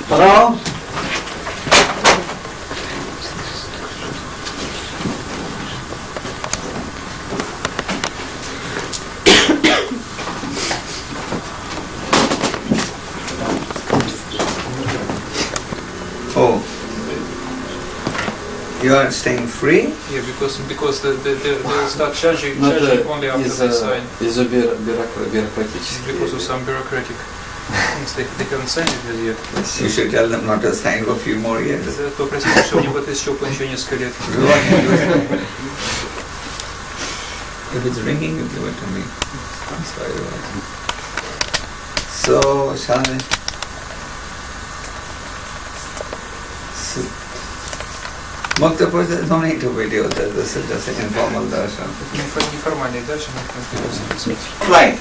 Hello? Oh, you are staying free? Yeah, because they start charging only after they sign. Из-за бюрократических. Because of some bureaucratic things they haven't signed it yet. You should tell them not to sign for a few more years. То простите, что не подписал еще несколько лет. If it's ringing, you give it to me. I'm sorry. So, shall I? Mukta process, no need to video that. This is just an informal darshan. Неформальный дальше мы записывать. Right.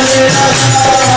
Hare Rama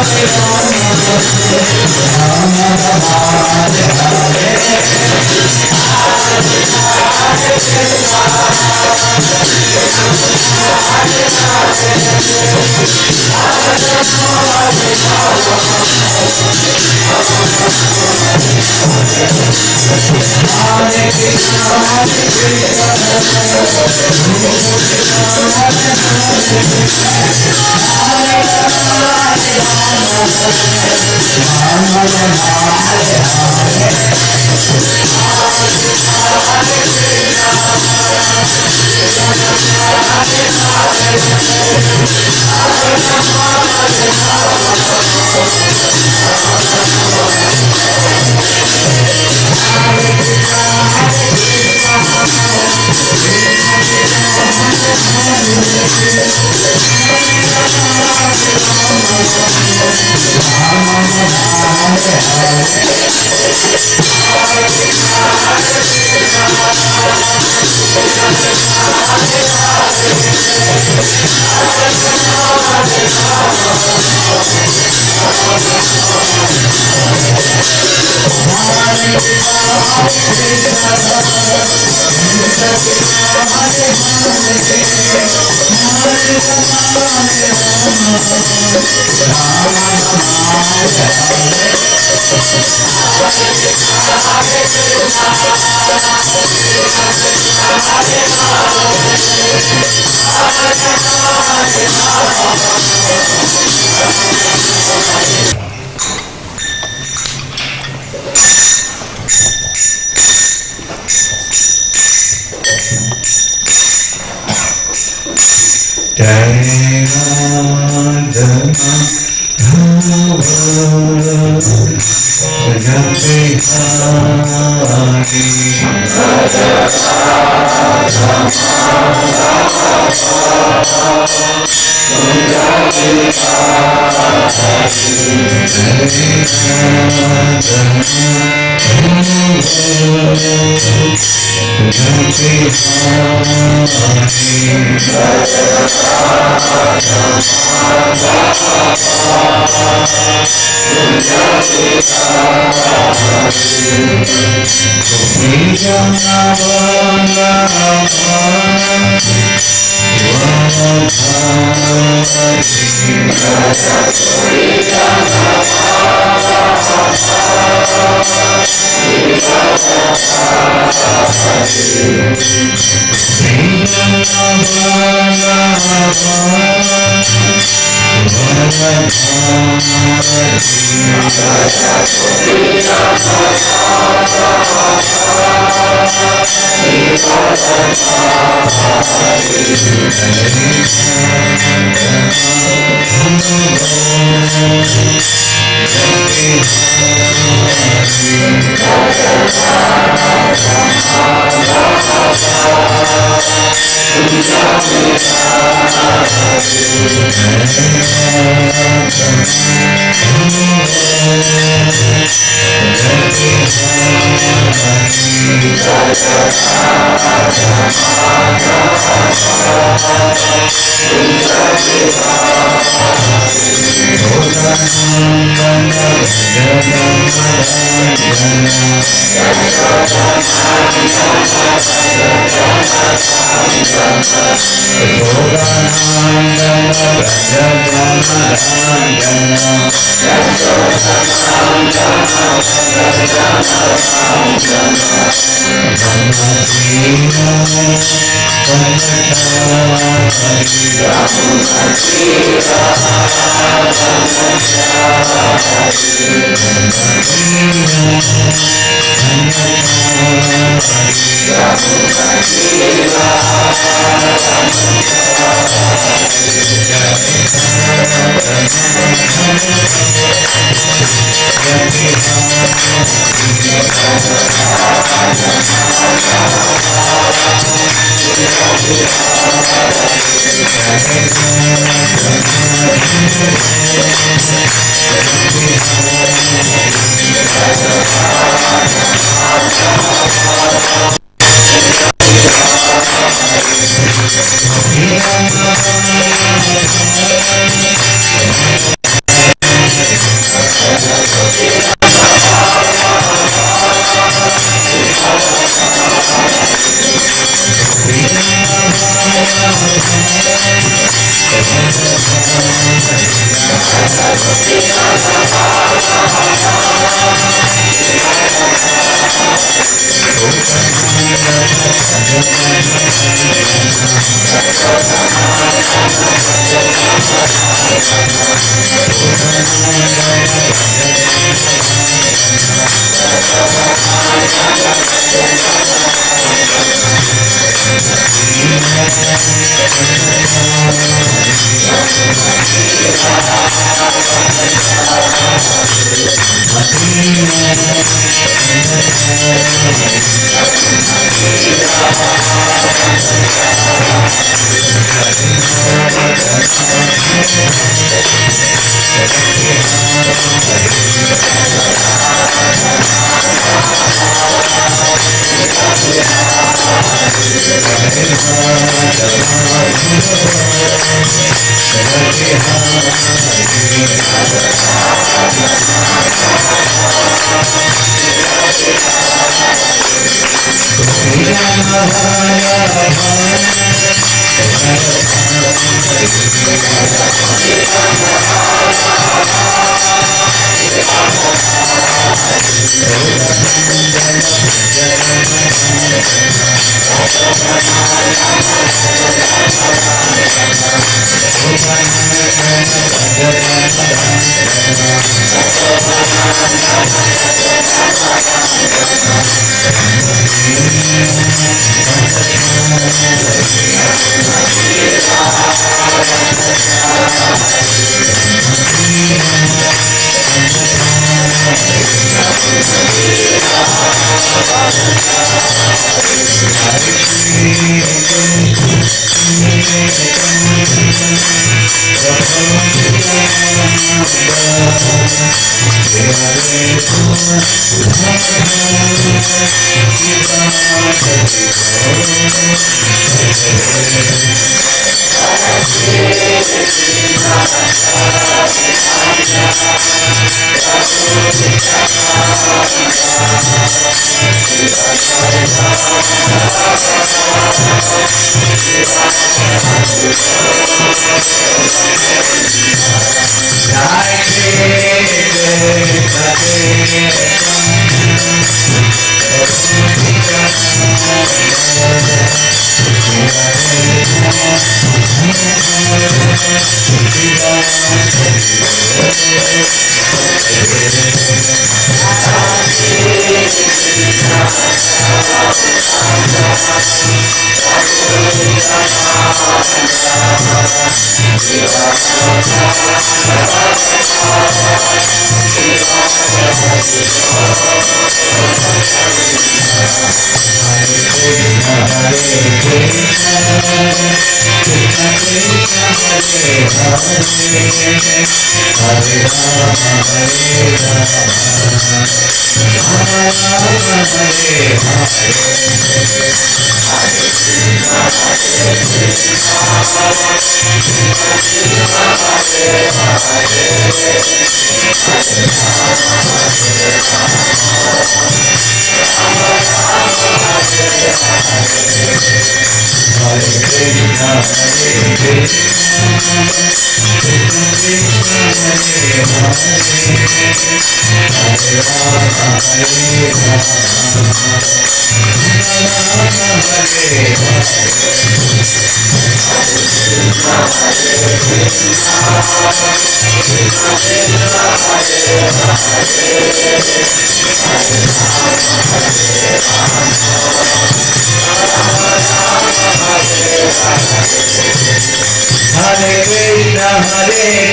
Hare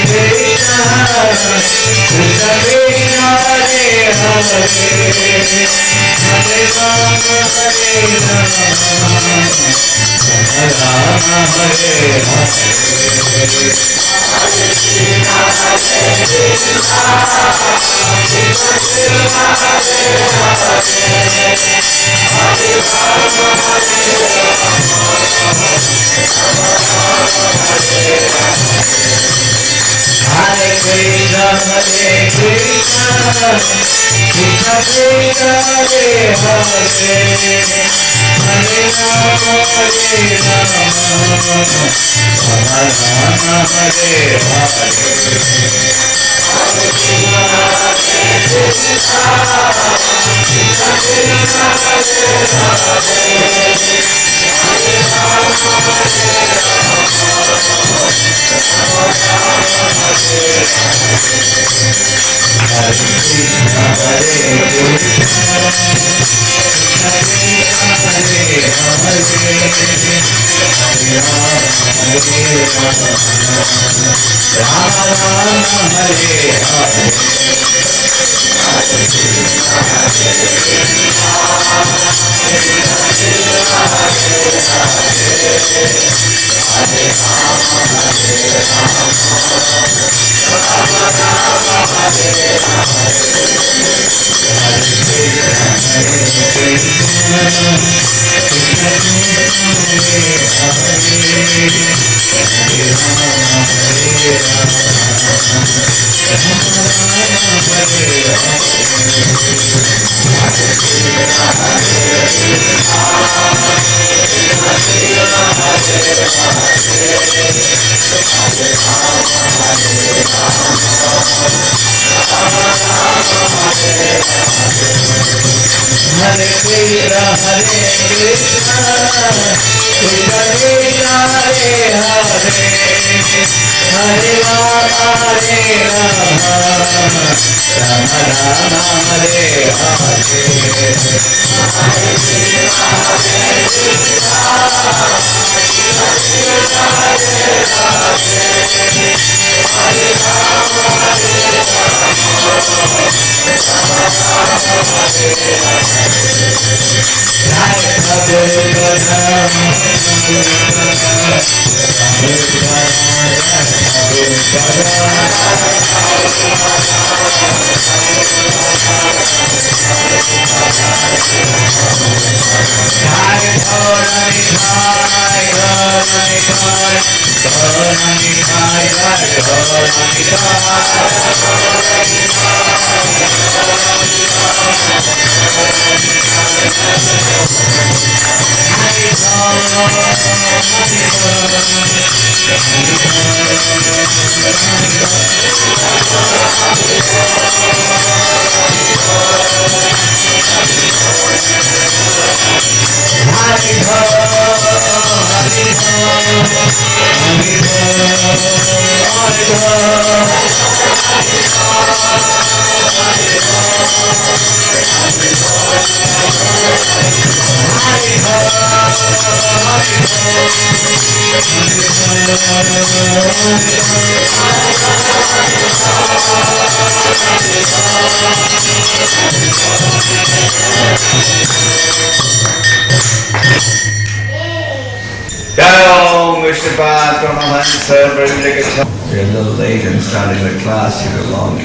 We're a little late in starting the class, you were long.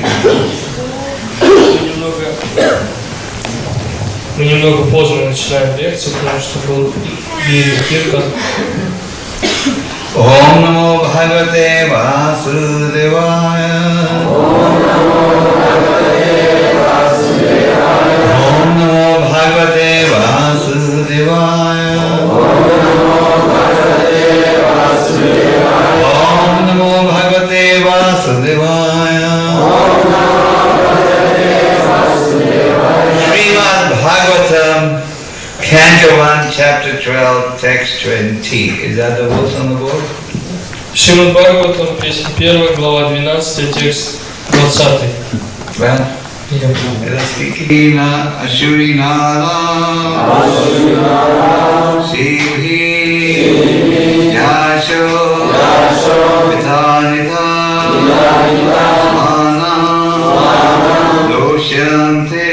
Мы немного поздно начинаем лекцию, потому что был длинный киртан. Om Namo Bhagavate Vasudevaya. Om Namo Bhagavate Vasudevaya. Om Namo Bhagavate Vasudevaya. Srimad Bhagavatam, Canto 1, Chapter 12, Text 20. Is that the verse on the board? Шримад Бхагаватам, песня 1, глава 12, текст 20. Well, Kina Ashurinala Sivhi Yasho Vitanita Mana Doshante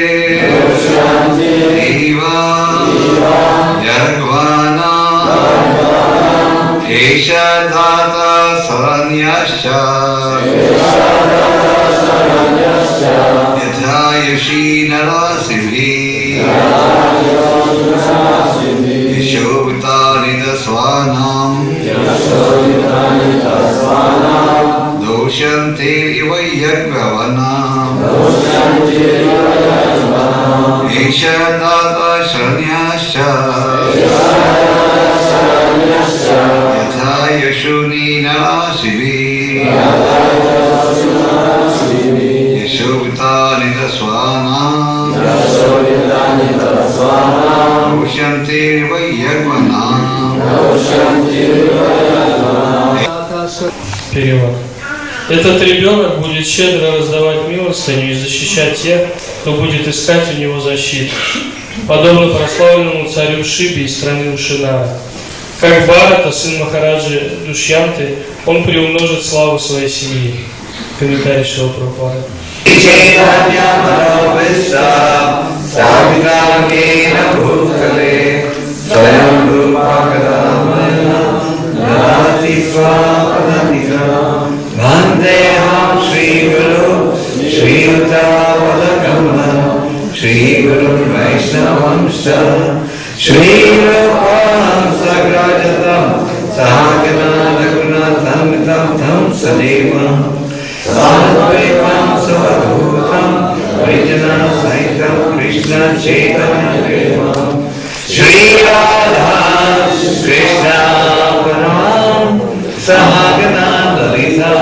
Eva Yagvana Keshadhata Saranyasha Yatha Yashinara Sivhi Yashovitanita Swanam Doshante Iva Yagvavanam Keshadhata Saranyasha Yatha Yashinara Sivhi Yashovitanita Swanam Doshanti Vayyagvanam. Перевод. Этот ребенок будет щедро раздавать милостыню и защищать тех, кто будет искать у него защиту, подобно прославленному царю Шибе из страны Ушинара. Как Бхарата, сын Махараджи Душьянты, он приумножит славу своей семьи. Комментарий Шрила Прабхупады. Vandeham Shri Guru Shri Uttaravalakam Shri Guru Vaishnavamsha Shri Rupam Sagrajatam Sahagana Raghunathan Tam Tam Sadevam Sadhaivam Savadhutam Vijana Saitam Krishna Chaitanya Devam Shri Radha Krishna Param Sahagana Lalita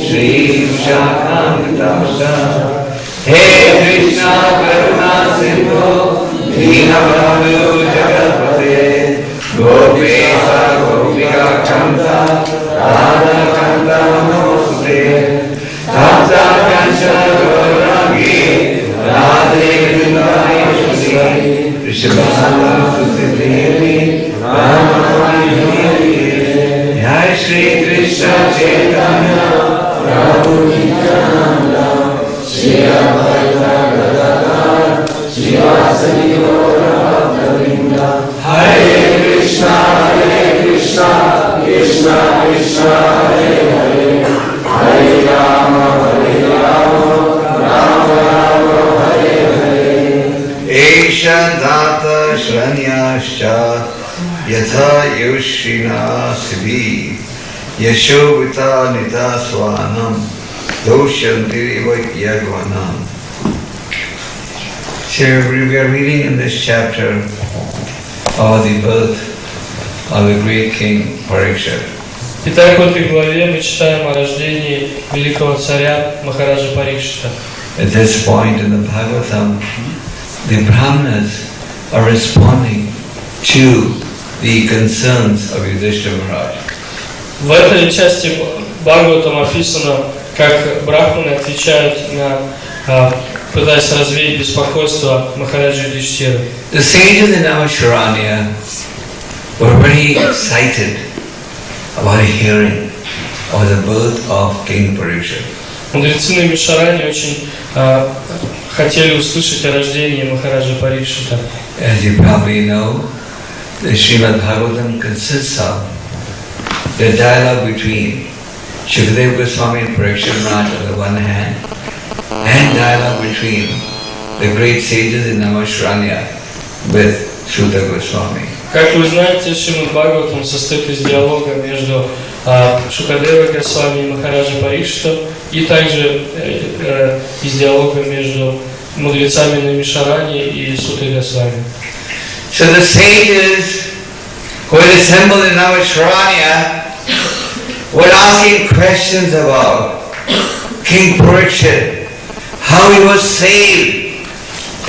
Shri Shakhantamsa Hey Krishna Karuna Sindhu Dina Bandhu Jagatpate Gopesa Gopika Kanta Radha Kanta Namosute Tapta Kancha Gauragi Radhe Vindayeshwari Rishabhana Sute Devi Ramani Jai Shri Krishna Chaitanya Prabhu Nityananda Shri Advaita Gadadhar Shivasadi Gaura Bhakta-vrinda Hare Krishna Krishna Krishna Hare Hare Hare Rama Rama Rama Hare Hare Esha Data Shranyascha Yatha Yoshina Siddhi Yashovita Nita Swanam Doshanti Yagvanam. So we are reading in this chapter of the birth of the great king Parikshit. Итак, в этой главе мы читаем о рождении великого царя Махараджа Парикшита. At this point in the Bhagavatam, the Brahmanas are responding to the concerns of Yudhishthira Maharaj. В этой части Бхагаватам описано, как брахманы отвечают на, пытаясь развеять беспокойство Махараджа Юдхиштира. The sages in Avasharanya were very excited about hearing of the birth of King Parikshit. Мудрецы на Мишаране очень хотели услышать о рождении Махараджа Парикшита. As you probably know, the Srimad Bhagavatam consists of the dialogue between Suharevo Goswami and Parikshit Maharaj on the one hand, and dialogue between the great sages in Navashranya with Suta Goswami. Как вы знаете, Шримад Бхагаватам состоит из диалога между Шукадевой Госвами и Махараджа Парикшитом, и также из диалога между мудрецами на Мишаране и Сутой Госвами. So the sages who had assembled in Navashranya were asking questions about King Parikshit, how he was saved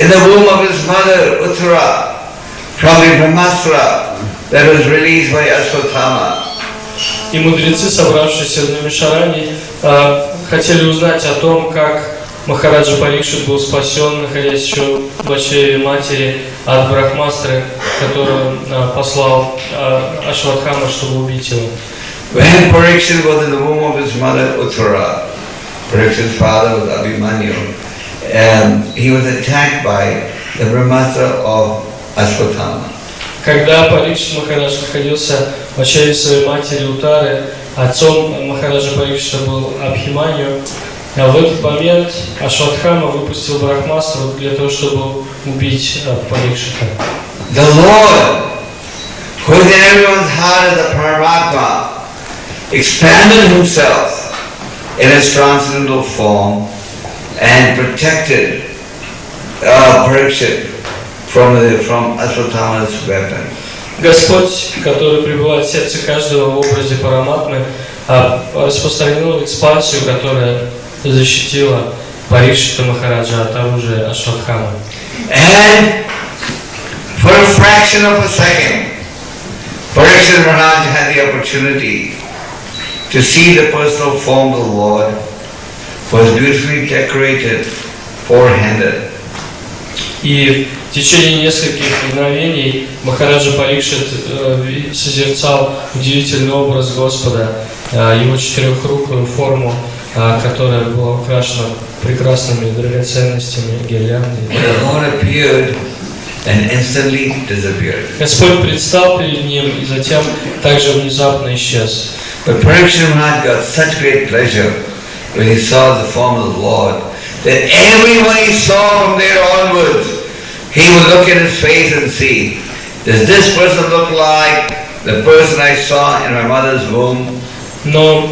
in the womb of his mother Uttara from the Brahmastra that was released by Ashwatthama. И мудрецы, собравшиеся на Мишаране, хотели узнать о том, как Махараджа Парикшит был спасен, находясь еще в чреве матери от Брахмастры, которую послал Ашватхама, чтобы убить его. When Parikshit was in the womb of his mother Uttara, Parikshit's father was Abhimanyu, and he was attacked by the Brahmastra of Ashwatthama. Когда Парикшит Махарадж находился в чреве своей матери Утары, отцом Махараджа Парикшита был Абхиманью, а в этот момент Ашватхама выпустил Брахмастру для того, чтобы убить Парикшита. The Lord, who is in everyone's heart as a Paramatma, expanded himself in his transcendental form and protected Parikshit from Ashwatthama's weapon. Господь, который пребывает в сердце каждого в образе Параматмы, распространил экспансию, которая защитила Парикшита Махараджа от оружия Ашватхамы. And for a fraction of a second, Parikshit Maharaj had the opportunity to see the personal form of the Lord, was beautifully decorated, four-handed. И в течение нескольких мгновений Махараджа Парикшит созерцал удивительный образ Господа, его четырехрукую форму, которая была украшена прекрасными драгоценностями, гирляндой. The Lord appeared and instantly disappeared. Господь предстал перед ним и затем также внезапно исчез. But Parikshit Maharaj got such great pleasure when he saw the form of the Lord that everyone he saw from there onwards, he would look at his face and see, does this person look like the person I saw in my mother's womb? Но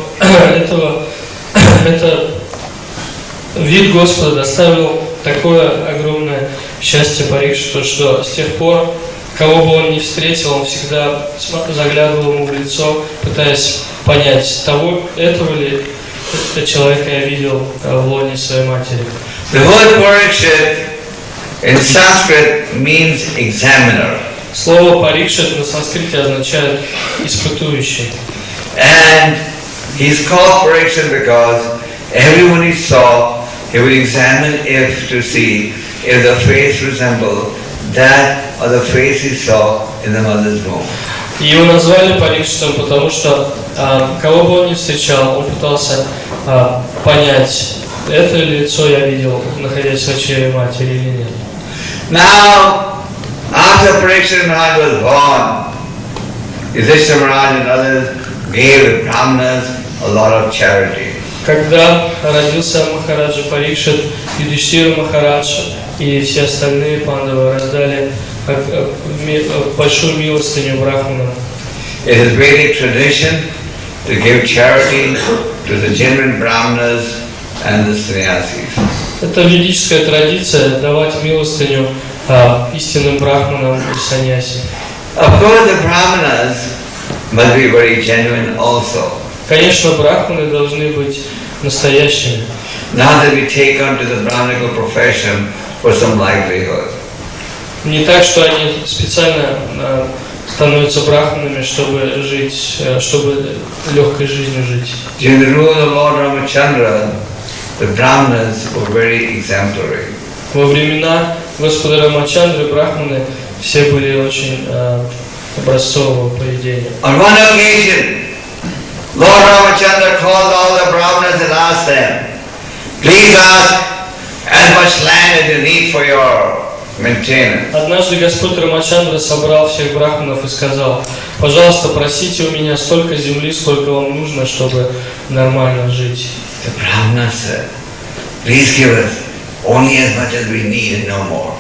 вид Господа доставил такое огромное счастье Парикшиту, что с тех пор, кого бы он ни встретил, он всегда заглядывал ему в лицо, пытаясь понять, этого ли человека я видел в лоне своей матери. The word Parikshit in Sanskrit means examiner. Слово Парикшит на санскрите означает испытующий. And he's called Parikshit because everyone he saw, he would examine if to see if the face resembled that or the face he saw in the mother's womb. Его назвали Парикшитом, потому что кого бы он ни встречал, он пытался понять, это лицо я видел, находясь в чреве матери или нет. Now, after Parikshit Maharaj was born, Yudhishthira Maharaj and others gave the Brahmanas a lot of charity. Когда родился Махараджа Парикшит, Юдхиштира Махарадж и все остальные пандавы раздали большую милостыню брахманам. It is Vedic tradition to give charity to the genuine Brahmanas and the sannyasis. Это ведическая традиция давать милостыню истинным брахманам и саньяси. Of course, the Brahmanas must be very genuine also. Конечно, брахманы должны быть настоящими. Now that we take on to the Brahmanical profession for some livelihood. Не так, что они специально становятся брахманами, чтобы жить, чтобы легкой жизнью жить. During the rule of Lord Ramachandra, the Brahmanas were very exemplary. Во времена Господа Рамачандры брахманы все были очень образцового поведения. On one occasion, Lord Ramachandra called all the Brahmanas and asked them, please ask as much land as you need for your maintenance. Однажды Господь Рамачандра собрал всех брахманов и сказал: пожалуйста, просите у меня столько земли, сколько вам нужно, чтобы нормально жить. The Brahmanas said, please give us only as much as we need and no more.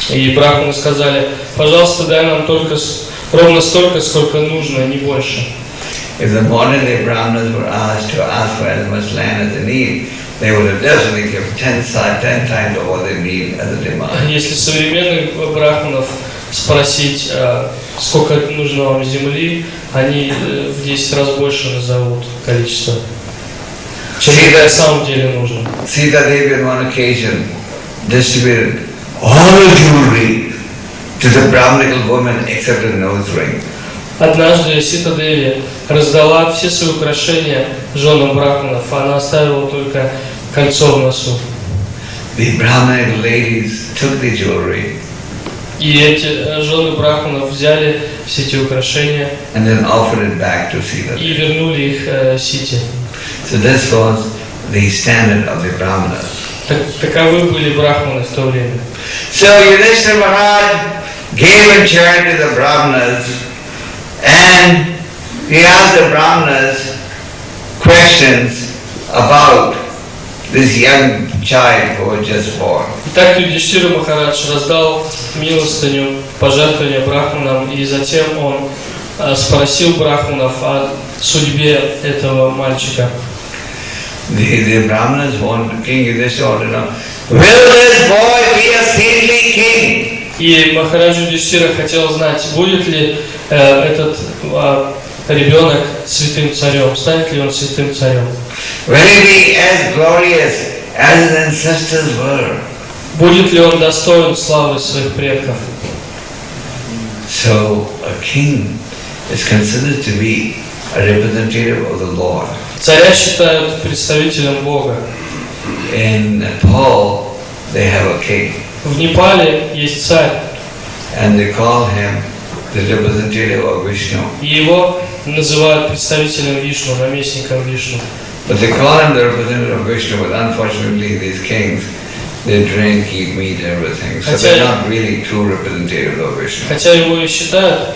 И брахманы сказали: пожалуйста, дай нам только ровно столько, сколько нужно, не больше. If the modern day Brahmanas were asked to ask for as much land as they need, they would have definitely given 10 times of what they need as a demand. Если современных брахманов спросить, сколько нужно вам земли, они в 10 раз больше назовут количество, чем на самом деле нужно. Sita Devi on one occasion distributed all the jewelry to the Brahmanical women except a nose ring. Однажды Сита Деви раздала все свои украшения женам брахманов, а она оставила только кольцо в носу. The Brahmanical ladies took the jewelry И эти жены брахманов взяли все эти украшения and then offered it back to Sita и Devi. вернули их Сите. So this was the standard of the Brahmanas. Таковы были брахманы в то время. So Yudhishthira Maharaj gave in charity to the Brahmanas, and he asked the Brahmanas questions about this young child who was just born. Итак, Юдхиштира Махарадж раздал милостыню, пожертвования брахманам, и затем он спросил брахманов о судьбе этого мальчика. The Brahmanas wanted, King Yudhishthira wanted to know, will this boy be a saintly king? И Махараджа Юдхиштира хотел знать, будет ли этот ребенок святым царем, станет ли он святым царем. Will he be as glorious as his ancestors were? Будет ли он достоин славы своих предков? So a king is considered to be a representative of the Lord. Царя считают представителем Бога. In Nepal, they have a king. В Непале есть царь, And they call him the representative of Vishnu. и его называют представителем Вишну, наместником Вишну. But they call him the representative of Vishnu, but unfortunately these kings, they drink, eat meat, everything. So they're not really true representatives of Vishnu. Хотя его и считают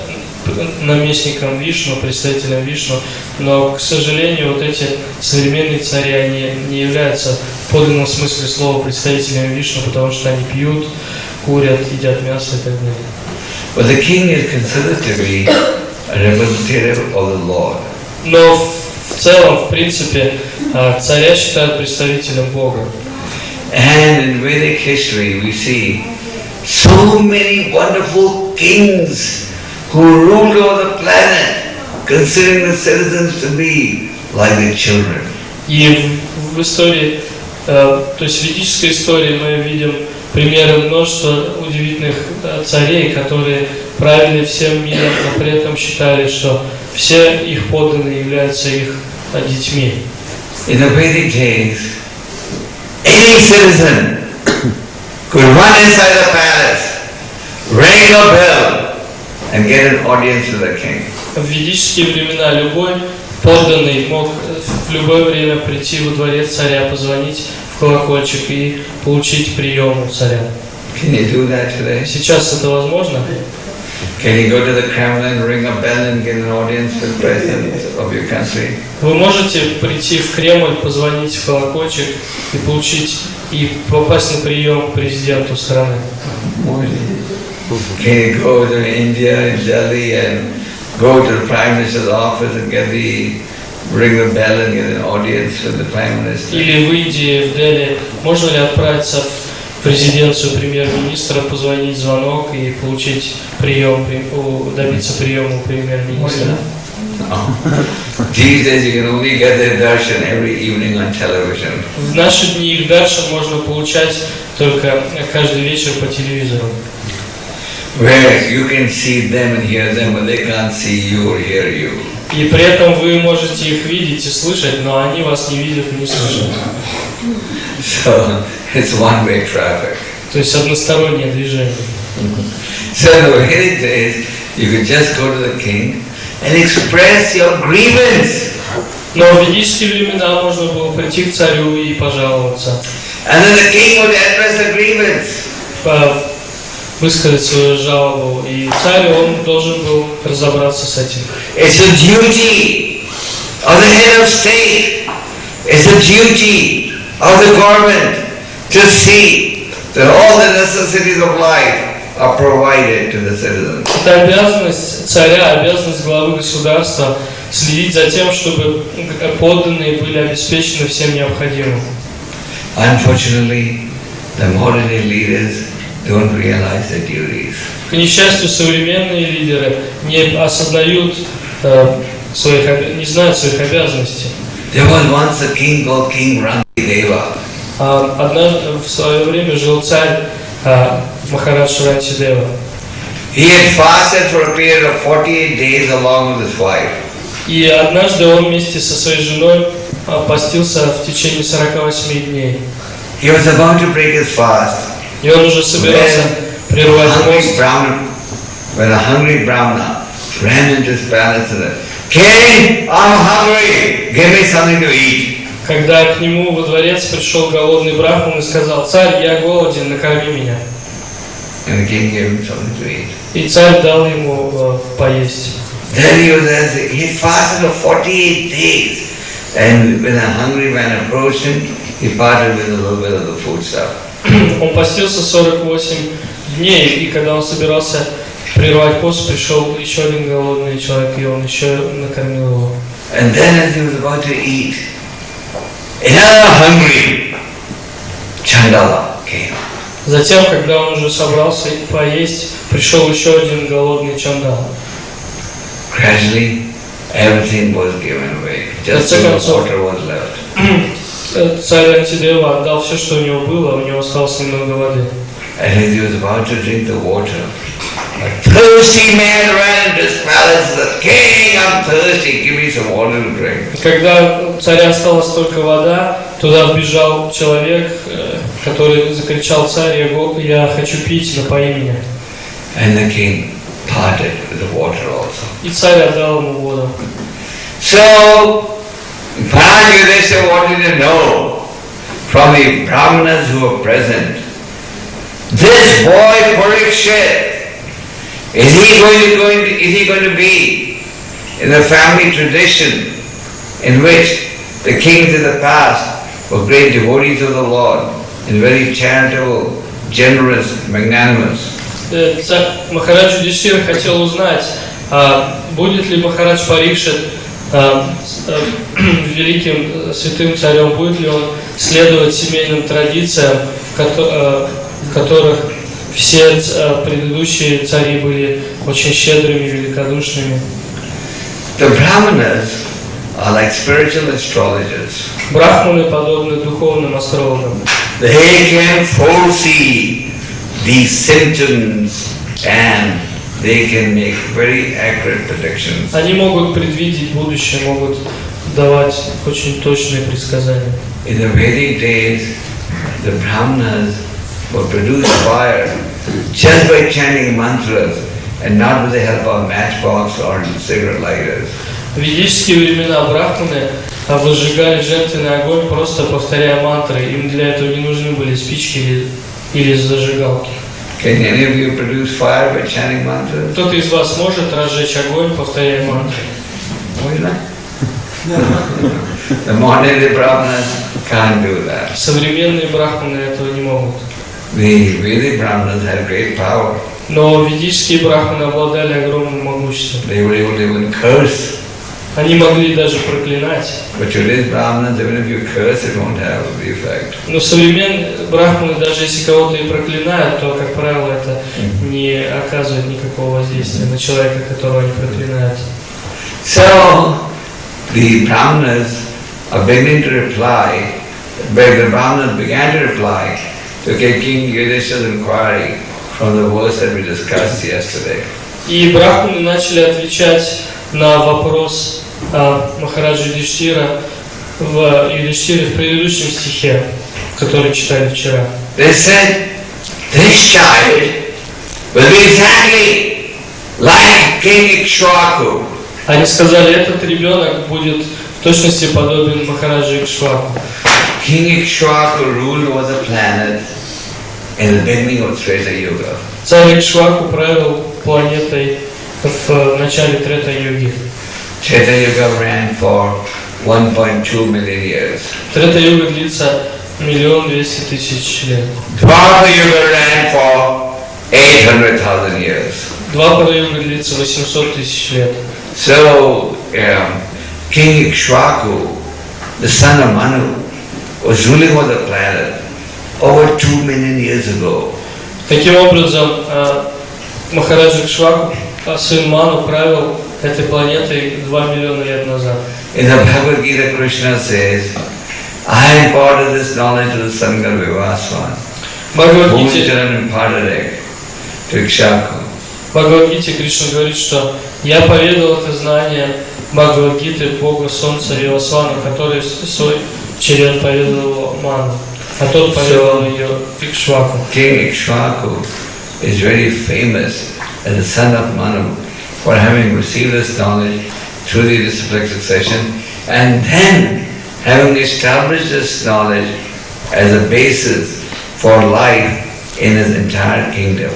наместником Вишну, представителем Вишну, но, к сожалению, вот эти современные цари, они не являются в подлинном смысле слова представителями Вишну, потому что они пьют, курят, едят мясо и так далее. But the king is considered to be a representative of the Lord. Но в целом, в принципе, царя считают представителем Бога. And in Vedic history we see so many wonderful kings who ruled over the planet, considering the citizens to be like their children. И в истории, то есть в ведической истории мы видим примеры множества удивительных царей, которые правили всем миром, но при этом считали, что все их подданные являются их детьми. In the Vedic days, any citizen could run inside the palace, ring a bell, and get an audience with the king. В ведические времена любой подданный мог в любое время прийти во дворец царя, позвонить в колокольчик и получить прием у царя. Can you do that today? Сейчас это возможно? Can you go to the Kremlin, ring a bell, and get an audience with the president of your country? Вы можете прийти в Кремль, позвонить в колокольчик и получить и попасть на прием к президенту страны. Can you go to India, Delhi, and go to the Prime Minister's office and ring the bell and get an audience with the Prime Minister? Или в Индии, в Дели, можно ли отправиться в резиденцию премьер-министра, позвонить звонок и получить прием, добиться приема у премьер-министра? No. These days you can only get their darshan every evening on television. В наши дни их даршан можно получать только каждый вечер по телевизору. Where you can see them and hear them, but they can't see you or hear you. И при этом вы можете их видеть и слышать, но они вас не видят и не слышат. So it's one-way traffic. То есть одностороннее движение. So in the Vedic days, you could just go to the king and express your grievance. Но в ведические времена можно было прийти к царю и пожаловаться. And then the king would address the grievance. Высказать свою жалобу, и царь, он должен был разобраться с этим. It's a duty of the head of state. It's a duty of the government to see that all the necessities of life are provided to the citizens. Это обязанность царя, обязанность главы государства следить за тем, чтобы подданные были обеспечены всем необходимым. Unfortunately, the modern leaders don't realize their duties. К несчастью, современные лидеры не осознают не знают своих обязанностей. There was once a king called King Rantideva. Однажды в свое время жил царь Махарадж Рантидева. He had fasted for a period of 48 days along with his wife. И однажды он вместе со своей женой постился в течение 48 дней. He was about to break his fast. И он уже собирался прервать пост. When a hungry Brahmana ran into his palace and said, "King, I'm hungry. Give me something to eat." Когда к нему во дворец пришел голодный брахман и сказал: "Царь, я голоден, накорми меня." And the king gave him something to eat. И царь дал ему поесть. Then he fasted for 48 days. And when a hungry man approached him, he parted with a little bit of the food stuff. Он постился 48 дней, и когда он собирался прервать пост, пришел еще один голодный человек, и он еще накормил его. And then as he was about to eat, another hungry Chandala came. Затем, когда он уже собрался поесть, пришел еще один голодный чандал. Gradually, everything was given away. Just the water was left. Царь Рантидева отдал все, что у него было, у него осталось немного воды. And as he was about to drink the water, A thirsty man ran into his palace and said, "King, I'm thirsty, give me some water to drink." Когда у царя осталась только вода, туда вбежал человек, который закричал: "Царь, я хочу пить, напои меня." And the king parted with the water also. И царь отдал ему воду. So, Maharaj Yudhishthira wanted to know from the brahmanas who were present, this boy Parikshit, is he going to be in the family tradition in which the kings of the past were great devotees of the Lord and very charitable, generous, magnanimous? Махарадж Юдхиштира хотел узнать, будет ли Махарадж Парикшит великим святым царем, будет ли он следовать семейным традициям, в которых все предыдущие цари были очень щедрыми, великодушными. The Brahmanas are like spiritual astrologers. Брахманы подобны духовным астрологам. They can foresee these symptoms and they can make very accurate predictions. Они могут предвидеть будущее, могут давать очень точные предсказания. In the Vedic days, the Brahmanas would produce fire just by chanting mantras and not with the help of matchbox or cigarette lighters. В ведические времена брахманы выжигали жертвенный огонь, просто повторяя мантры. Им для этого не нужны были спички или зажигалки. Can any of you produce fire by chanting mantras? Кто-то из вас может разжечь огонь, повторяя мантры? The modern day Brahmanas can't do that. Современные брахманы этого не могут. The Vedic Brahmanas had great power. Но ведические брахманы обладали огромным могуществом. They were able to even curse. Они могли даже проклинать. But today's Brahmanas, even if you curse, it won't have the effect. Но современные брахманы, даже если кого-то и проклинают, то, как правило, это не оказывает никакого воздействия на человека, которого они проклинают. So, the Brahmanas are beginning to reply, but the Brahmanas began to reply to King Yudhishthira's inquiry from the verse that we discussed yesterday. И брахманы начали отвечать на вопрос Махараджа Юдхиштира в предыдущем стихе, который читали вчера. They said, this child will be exactly like King Ikshvaku. Они сказали, этот ребенок будет в точности подобен Махараджа Икшваку. King Ikshvaku ruled over the planet in the beginning of Treta Yuga. Царь Икшваку правил планетой в начале Трета-юги. Treta Yuga ran for 1.2 million years. Трета-юга длится 1 200 000 лет. Dwapara Yuga ran for 800,000 years. Двапара-юга длится 800 000 лет. So, King Ikshvaku, the son of Manu, was ruling over the planet over 2 million years ago. Таким образом, Махараджа Икшваку, сын Ману, правил этой планетой 2 миллиона лет назад. In the Bhagavad Gita, Krishna says, I imparted this knowledge to the Sangha Vivaswan. Bhagavat-gita imparted it to Ikshvaku. В Бхагавад-гите Кришна говорит, что я поведал это знание Бхагавад-гиты Бога Солнца Вивасвану, который в свой черед поведал его Ману, а тот поведал ее Икшваку. King Ikshvaku is very famous as the son of Manu for having received this knowledge through the disciplic succession and then having established this knowledge as a basis for life in his entire kingdom.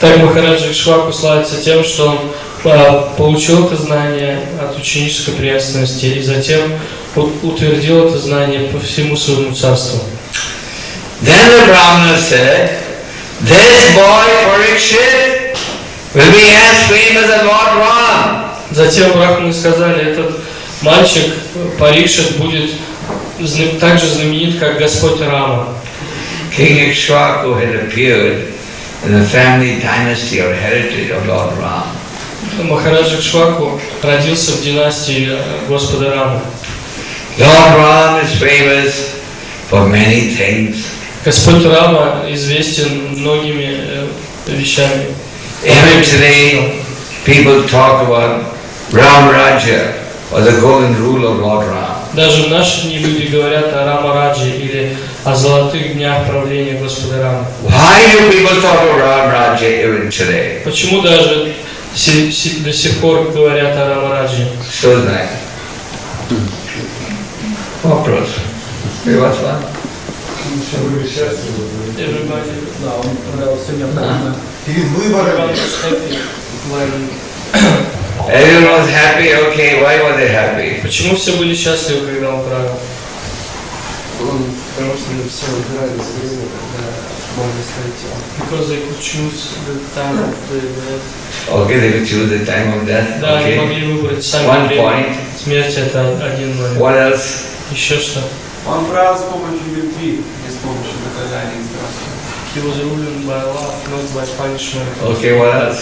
Так Махараджа Икшваку славится тем, что он получил это знание от ученической преемственности и затем утвердил это знание по всему своему царству. Then the Brahmana said, this boy Parikshit will be as famous as Lord Ram. Затем брахманы сказали, этот мальчик Парикшит будет так же знаменит, как Господь Рама. King Ikshvaku had appeared in the family dynasty or heritage of Lord Ram. Махараджа Икшваку родился в династии Господа Рамы. Lord Ram is famous for many things. Господь Рама известен многими вещами. Even today, people talk about Ram Rajya or the golden rule of Lord Ram. Даже в наши дни люди говорят о Рама-Радже или о золотых днях правления Господа Рама. Why do people talk about Ram Rajya even today? Почему даже до сих пор говорят о Рама-Радже? So nice. Вопрос. You want one? Да, он понравился необходимо. Перед выборами. Everyone was happy. Okay, why were they happy? Почему все были счастливы, когда он правил? Потому что мы все выбирали время, когда можно сказать. Because they could choose the time of the death. Okay, they could choose the time of death. Да, они Okay. могли выбрать сами One время. point. Смерть это один момент. What else? Еще что? Он правил с помощью любви, не с помощью наказания и страха. He was ruling by love, not by punishment. Okay, what else?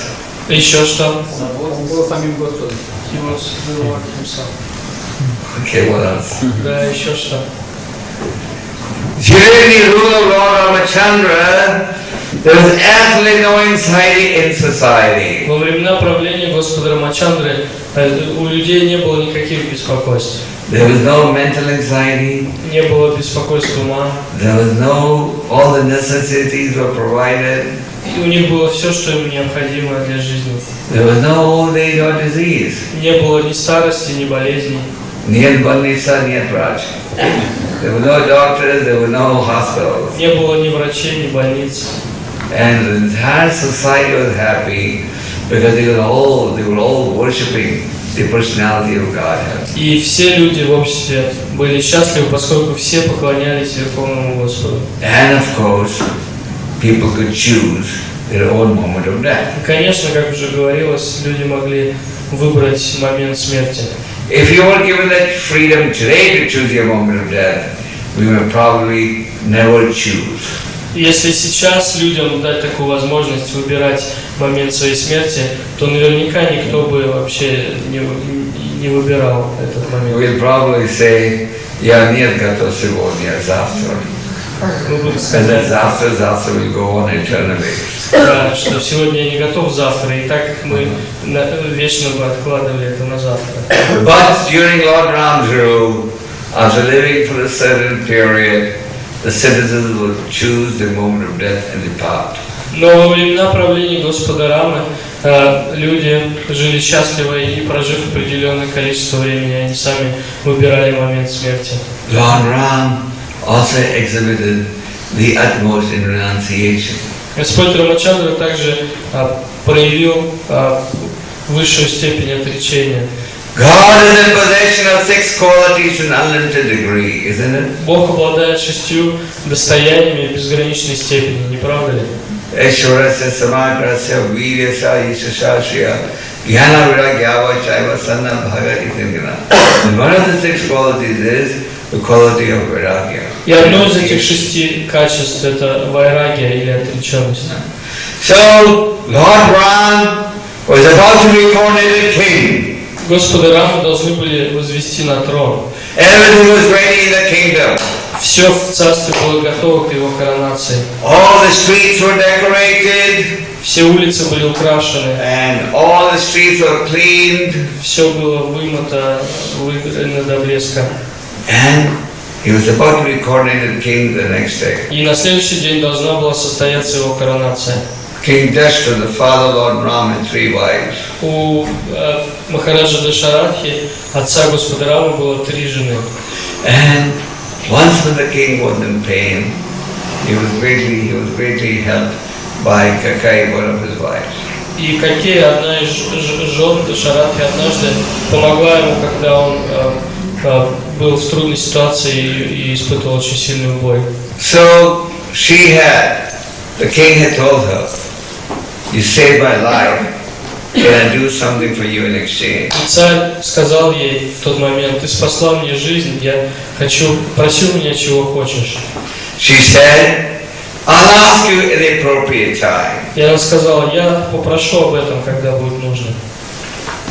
Еще что? Он был самим Господом. He was the Lord himself. Okay, what else? Да, еще что? During the rule of Lord Ramachandra, there was absolutely no anxiety in society. Во времена правления Господа Рамачандры у людей не было никаких беспокойств. There was no mental anxiety. Не было беспокойства ума. There was no, all the necessities were provided. И у них было все, что им необходимо для жизни. There was no old age or disease. Не было ни старости, ни болезней. Niyat Balnisa, Niyat Raj. There were no doctors, there were no hospitals. Не было ни врачей, ни больниц. And the entire society was happy because they were all worshipping the personality of Godhead. И все люди в обществе были счастливы, поскольку все поклонялись Верховному Господу. And of course, people could choose their own moment of death. И, конечно, как уже говорилось, люди могли выбрать момент смерти. If you were given that freedom today to choose your moment of death, we would probably never choose. Если сейчас людям дать такую возможность выбирать момент своей смерти, то наверняка никто бы вообще не выбирал этот момент. We'll probably say, "Я нет готов сегодня, завтра." Мы будем And сказать, then завтра will go on eternally. да, что сегодня я не готов завтра, и так мы вечно бы откладывали это на завтра. But during Lord Ram's rule, after living for a certain period, the citizens would choose the moment of death and depart. Но во времена правления Господа Рамы люди жили счастливо и, прожив определенное количество времени, они сами выбирали момент смерти. Lord Ram also exhibited the utmost in renunciation. Господь Рамачандра также проявил высшую степень отречения. God is in possession of 6 qualities to an unlimited degree, isn't it? Бог обладает 6 достояниями в безграничной степени, не правда ли? Eshwarasya samagrasya viryasya yishashasya jnana viragyava chaiva sanna bhagat itingana. And one of the 6 qualities is the quality of viragya. И одно из этих 6 качеств – это вайрагия или отреченность. So, Lord Ram was about to be coronated king. Господа Раму должны были возвести на трон. Everything was ready in the kingdom. Все в царстве было готово к его коронации. All the streets were decorated. Все улицы были украшены. And all the streets were cleaned. Все было вымыто, выгорено до блеска. And he was about to be coronated king the next day. И на следующий день должна была состояться его коронация. King Dashra, the father Lord Ram, had 3 wives. У Махараджа Дашарадхи, отца Господа Рамы, было 3 жены. And once when the king was in pain, he was greatly helped by Kakai, one of his wives. И Какея, одна из жен Дашарадхи, однажды помогла ему, когда он был в трудной ситуации и испытывал очень сильную боль. So the king had told her, "You saved my life. Can I do something for you in exchange?" И царь сказал ей в тот момент: ты спасла мне жизнь, я проси у меня чего хочешь. She said, "I'll ask you at the appropriate time." И она сказала: я попрошу об этом, когда будет нужно.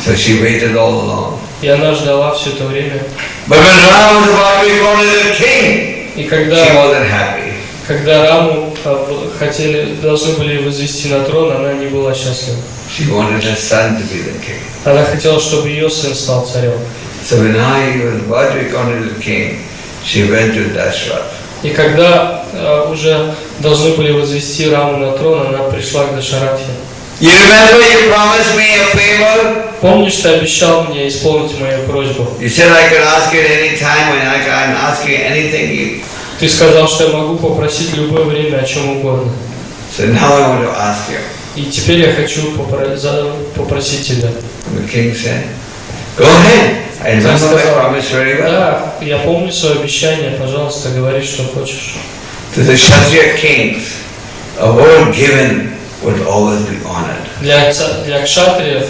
So she waited all along. И она ждала все это время. But when Ram was about to be coronated king, И she wasn't happy. когда Раму должны были возвести на трон, она не была счастлива. She wanted her son to be the king. Она хотела, чтобы ее сын стал царем. So when he was about to be counted king, she went to Dashrath. И когда уже должны были возвести Раму на трон, она пришла к Дашаратхе. You remember you promised me a favor? Помнишь, ты обещал мне исполнить мою просьбу? You said I could ask you at any time when I can ask you anything. Ты сказал, что я могу попросить любое время о чем угодно. So now I want to ask you. И теперь я хочу попросить тебя. The king said, go ahead. I remember my promise very well. Да, я помню свое обещание, пожалуйста, говори, что хочешь. To the Kshatriya kings, a word given would always be honored. Для кшатриев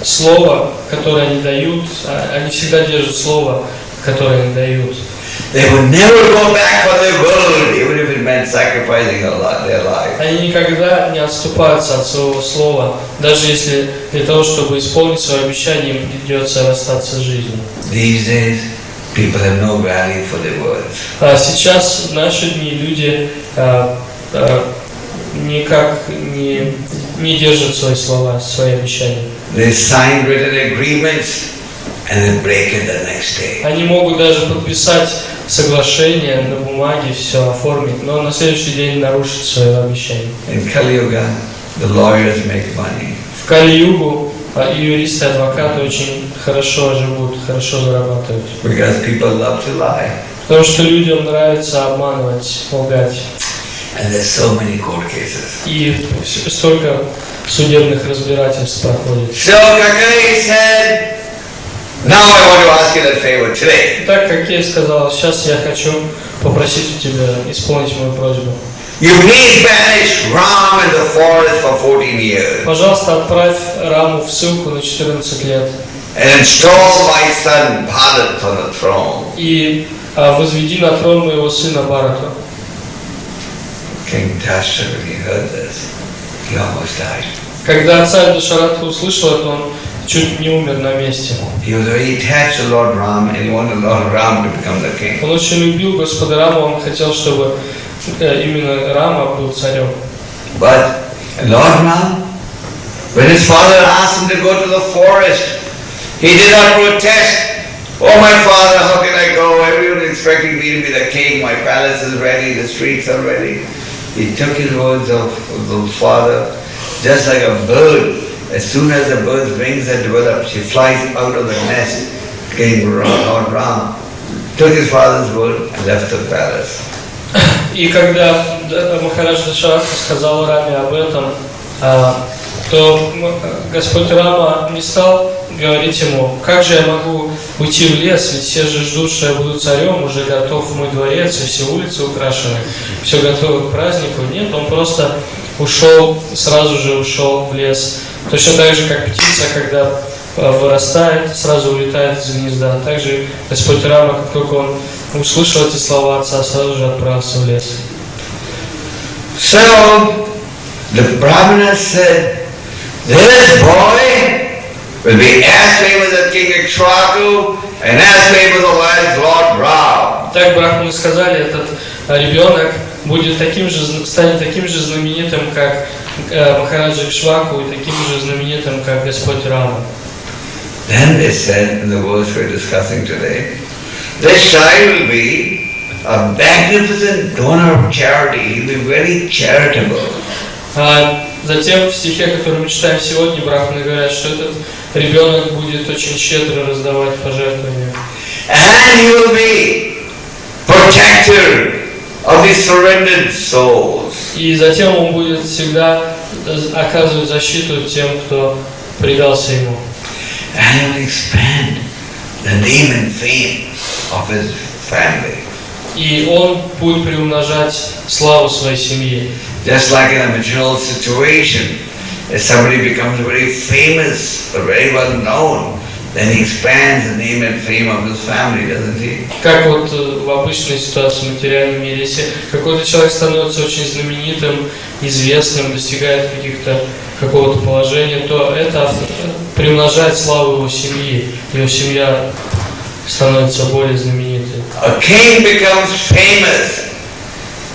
слово, которое они дают, они всегда держат слово, которое они дают. They would never go back for the world, even if it meant sacrificing their life. Они никогда не отступаются от своего слова, даже если для того, чтобы исполнить свое обещание, им придется расстаться с жизнью. These days, people have no value for their words. А сейчас в наши дни люди никак не держат свои слова, свои обещания. They sign written agreements and then break it the next day. Они могут даже подписать соглашение на бумаге, все оформить, но на следующий день нарушить свое обещание. In Kali Yuga, the lawyers make money. В Кали-югу юристы, адвокаты очень хорошо живут, хорошо зарабатывают. Because people love to lie. Потому что людям нравится обманывать, лгать. And there's so many court cases. И столько судебных разбирательств проходит. So Kakari said, now I want to ask you that favor today. Так как я сказал, сейчас я хочу попросить у тебя исполнить мою просьбу. You please banish Ram in the forest for 14 years. Пожалуйста, отправь Раму в ссылку на 14 лет. And install my son Bharat on the throne. И возведи на трон моего сына Бхарата. King Dashrath, when he heard this, he almost died. Когда царь Дашаратха услышал это, он чуть не умер на месте. He was very attached to Lord Ram and he wanted Lord Ram to become the king. Он очень любил Господа Рама, он хотел, чтобы именно Рама был царем. But Lord Ram, when his father asked him to go to the forest, he did not protest. Oh my father, how can I go? Everyone is expecting me to be the king. My palace is ready, the streets are ready. He took his words of the father, just like a bird. As soon as the bird's wings are developed, she flies out of the nest. King Lord Ram took his father's word and left the palace. И когда Махарадж Дашаратха сказал Раме об этом, то Господь Рама не стал говорить ему, как же я могу уйти в лес, ведь все же ждут, что я буду царем, уже готов мой дворец, и все улицы украшены, все готово к празднику. Нет, он просто ушел, сразу же ушел в лес. Точно так же, как птица, когда вырастает, сразу улетает из гнезда. Также Господь Рама, как только он услышал эти слова отца, сразу же отправился в лес. So the Brahmana said, this boy will be as famous as King Ikshvaku and as famous as Lord Ram. Так брахманы сказали, этот ребенок будет станет таким же знаменитым, как Махараджа Икшваку, и таким же знаменитым, как Господь Рама. Then they said, in the verse we're discussing today, this child will be a magnificent donor of charity. He will be very charitable. Затем в стихе, который мы читаем сегодня, брахманы говорят, что этот ребенок будет очень щедро раздавать пожертвования. And he will be protector of the surrendered souls. И затем он будет всегда оказывать защиту тем, кто предался ему. And he will expand the name and fame of his family. И он будет приумножать славу своей семьи. Just like in a material situation, if somebody becomes very famous or very well known, then he expands the name and fame of his family, doesn't he? Как вот в обычной ситуации в материальном мире, если какой-то человек становится очень знаменитым, известным, достигает какого-то положения, то это приумножает славу его семьи. Его семья становится более знаменитой. A king becomes famous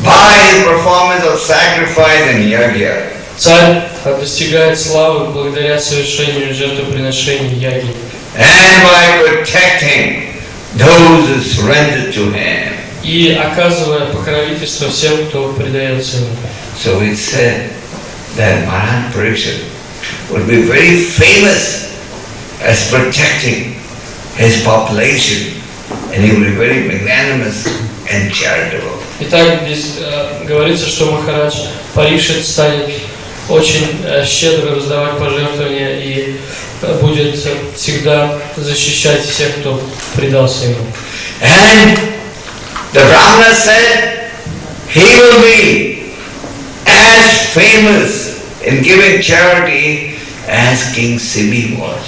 by his performance of sacrifice and yajna. Царь достигает славы благодаря совершению жертвоприношений яги. And by protecting those who surrender to him. И оказывая покровительство всем, кто предается ему. So it said that Maharaj Parikshit would be very famous as protecting his population, and he would be very magnanimous and charitable. Итак, здесь говорится, что Махарадж Парикшит станет очень щедро раздавать пожертвования и будет всегда защищать всех, кто предался ему. And the Brahmana said he will be as famous in giving charity as King Sibi was.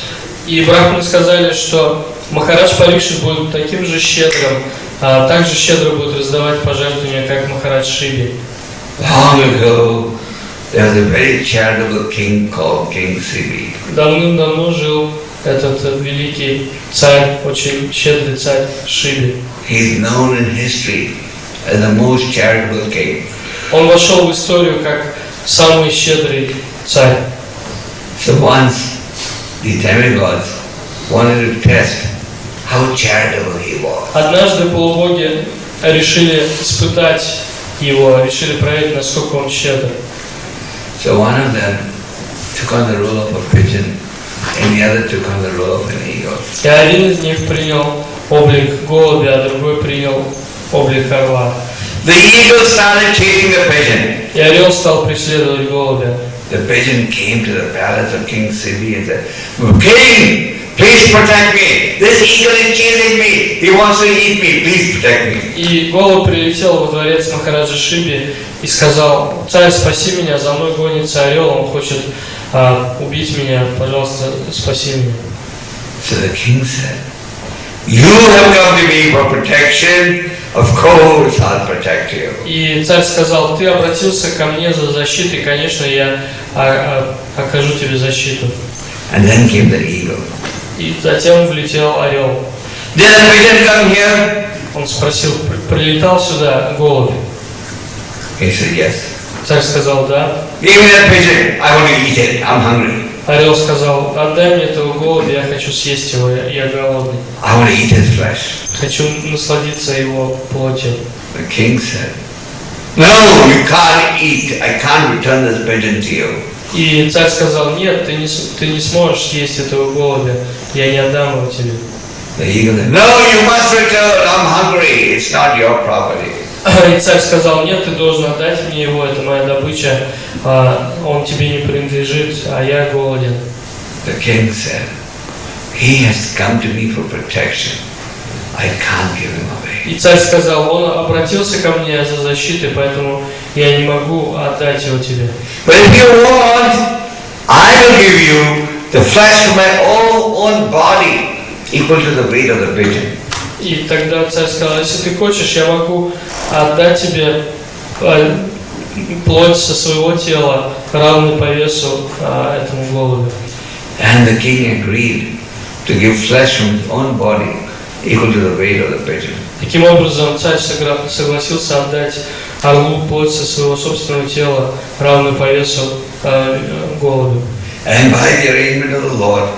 И брахманы сказали, что Махарадж Парикшит будет таким же щедрым, также щедро будет раздавать пожертвования, как Махарадж Шиби. Long ago, there was a very charitable king called King Sibi. Давным-давно жил этот великий царь, очень щедрый царь Шиби. He is known in history as the most charitable king. Он вошел в историю как самый щедрый царь. So once the demigods wanted to test how charitable he was. Однажды полубоги решили испытать его, решили проверить, насколько он щедр. So one of them took on the role of a pigeon, and the other took on the role of an eagle. И один из них принял облик голубя, а другой принял облик орла. The eagle started chasing the pigeon. И орел стал преследовать голубя. The pigeon came to the palace of King Sibi and said, "King, please protect me. This eagle is chasing me. He wants to eat me. Please protect me." И голубь прилетел во дворец Махараджа Шиби и сказал: «Царь, спаси меня, за мной гонится орел, он хочет убить меня, пожалуйста, спаси меня». So the king said, "You have come to me for protection. Of course, I'll protect you." И царь сказал: «Ты обратился ко мне за защитой, конечно, я окажу тебе защиту». And then came the eagle. И затем влетел орел. Did the pigeon come here? Он спросил: «Прилетал сюда голубь?» He said, "Yes." Царь сказал: «Да». Give me that pigeon. I want to eat it. I'm hungry. Орел сказал: «Отдай мне этого голубя, я хочу съесть его, я голодный. I want to eat his flesh." Хочу насладиться его плотью». The king said, "No, you can't eat. I can't return this pigeon to you." И царь сказал: «Нет, ты не сможешь съесть этого голубя, я не отдам его тебе». The eagle said, "No, you must return. I'm hungry. It's not your property." И царь сказал: «Нет, ты должен отдать мне его, это моя добыча, он тебе не принадлежит, а я голоден». The king said, "He has come to me for protection. I can't give him away." И царь сказал: «Он обратился ко мне за защитой, поэтому я не могу отдать его тебе. But if you want, I will give you the flesh from my own body, equal to the weight of the pigeon." И тогда царь сказал: «Если ты хочешь, я могу отдать тебе плоть со своего тела, равную по весу этому голубю». And the king agreed to give flesh from his own body, equal to the weight of the pigeon. Таким образом, царь согласился отдать орлу плоть со своего собственного тела, равную по весу голубю. And by the arrangement of the Lord,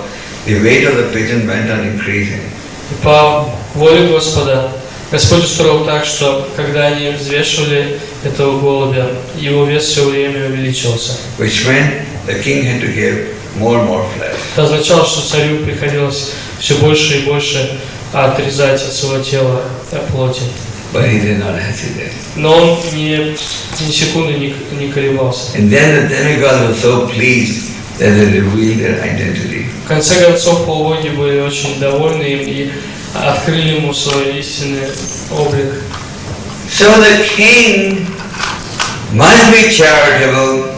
the weight of the pigeon went on increasing. И по воле Господа, Господь устроил так, что когда они взвешивали этого голубя, его вес все время увеличивался. Which meant the king had to give more and more flesh. Это означало, что царю приходилось все больше и больше отрезать от своего тела плоти. But he did not hesitate. Но он ни секунды не колебался. And then the demigods were so pleased that they revealed their identity. В конце концов, полубоги были очень довольны им и открыли ему свой истинный облик. So the king must be charitable,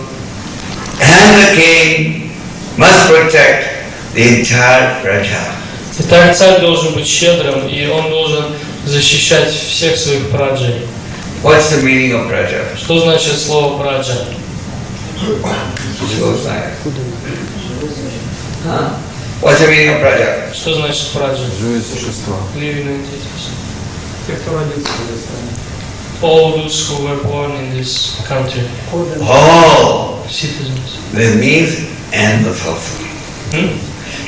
and the king must protect the entire praja. Итак, царь должен быть щедрым, и он должен защищать всех своих праджей. What's the meaning of praja? Что значит слово праджа? Huh? What's the meaning of praja? Что значит праджа? Живые существа. Living entities. Те, кто родился в этой стране. all those who were born in this country, Oh, citizens. that means animals also. М?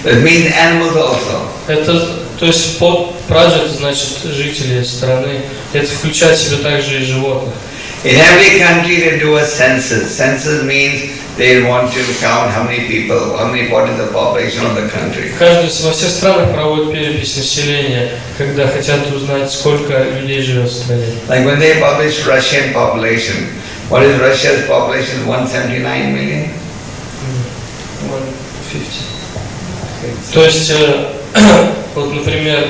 That means animals also. Это, то есть праджа, это значит жители страны. Это включает в себя также и животных. In every country they do a census. Census means they want to count how many people, what is the population of the country. Во всех странах проводят перепись населения, когда хотят узнать, сколько людей живет в стране. Like when they publish Russian population, what is Russia's population? 179 million? 150. То есть, вот, например,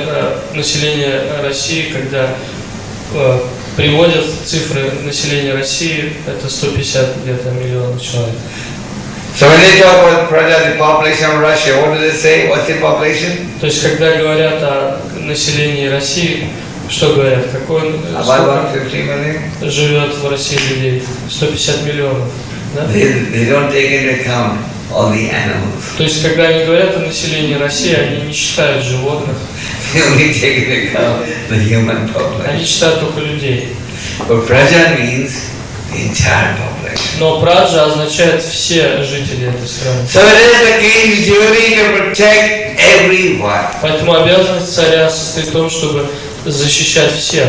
население России, когда приводят цифры населения России, это 150 где-то миллионов человек. So when they talk about the population of Russia, what do they say? What's the population? То есть, когда говорят о населении России, что говорят? Какой живет в России людей? 150 миллионов. Да? They don't take into account all the animals. То есть, когда они говорят о населении России, они не считают животных. They only take into account the human population. Они считают только людей. But praja means the entire population. Но праджа означает все жители этой страны. So it is the king's duty to protect everyone. Поэтому обязанность царя состоит в том, чтобы защищать всех.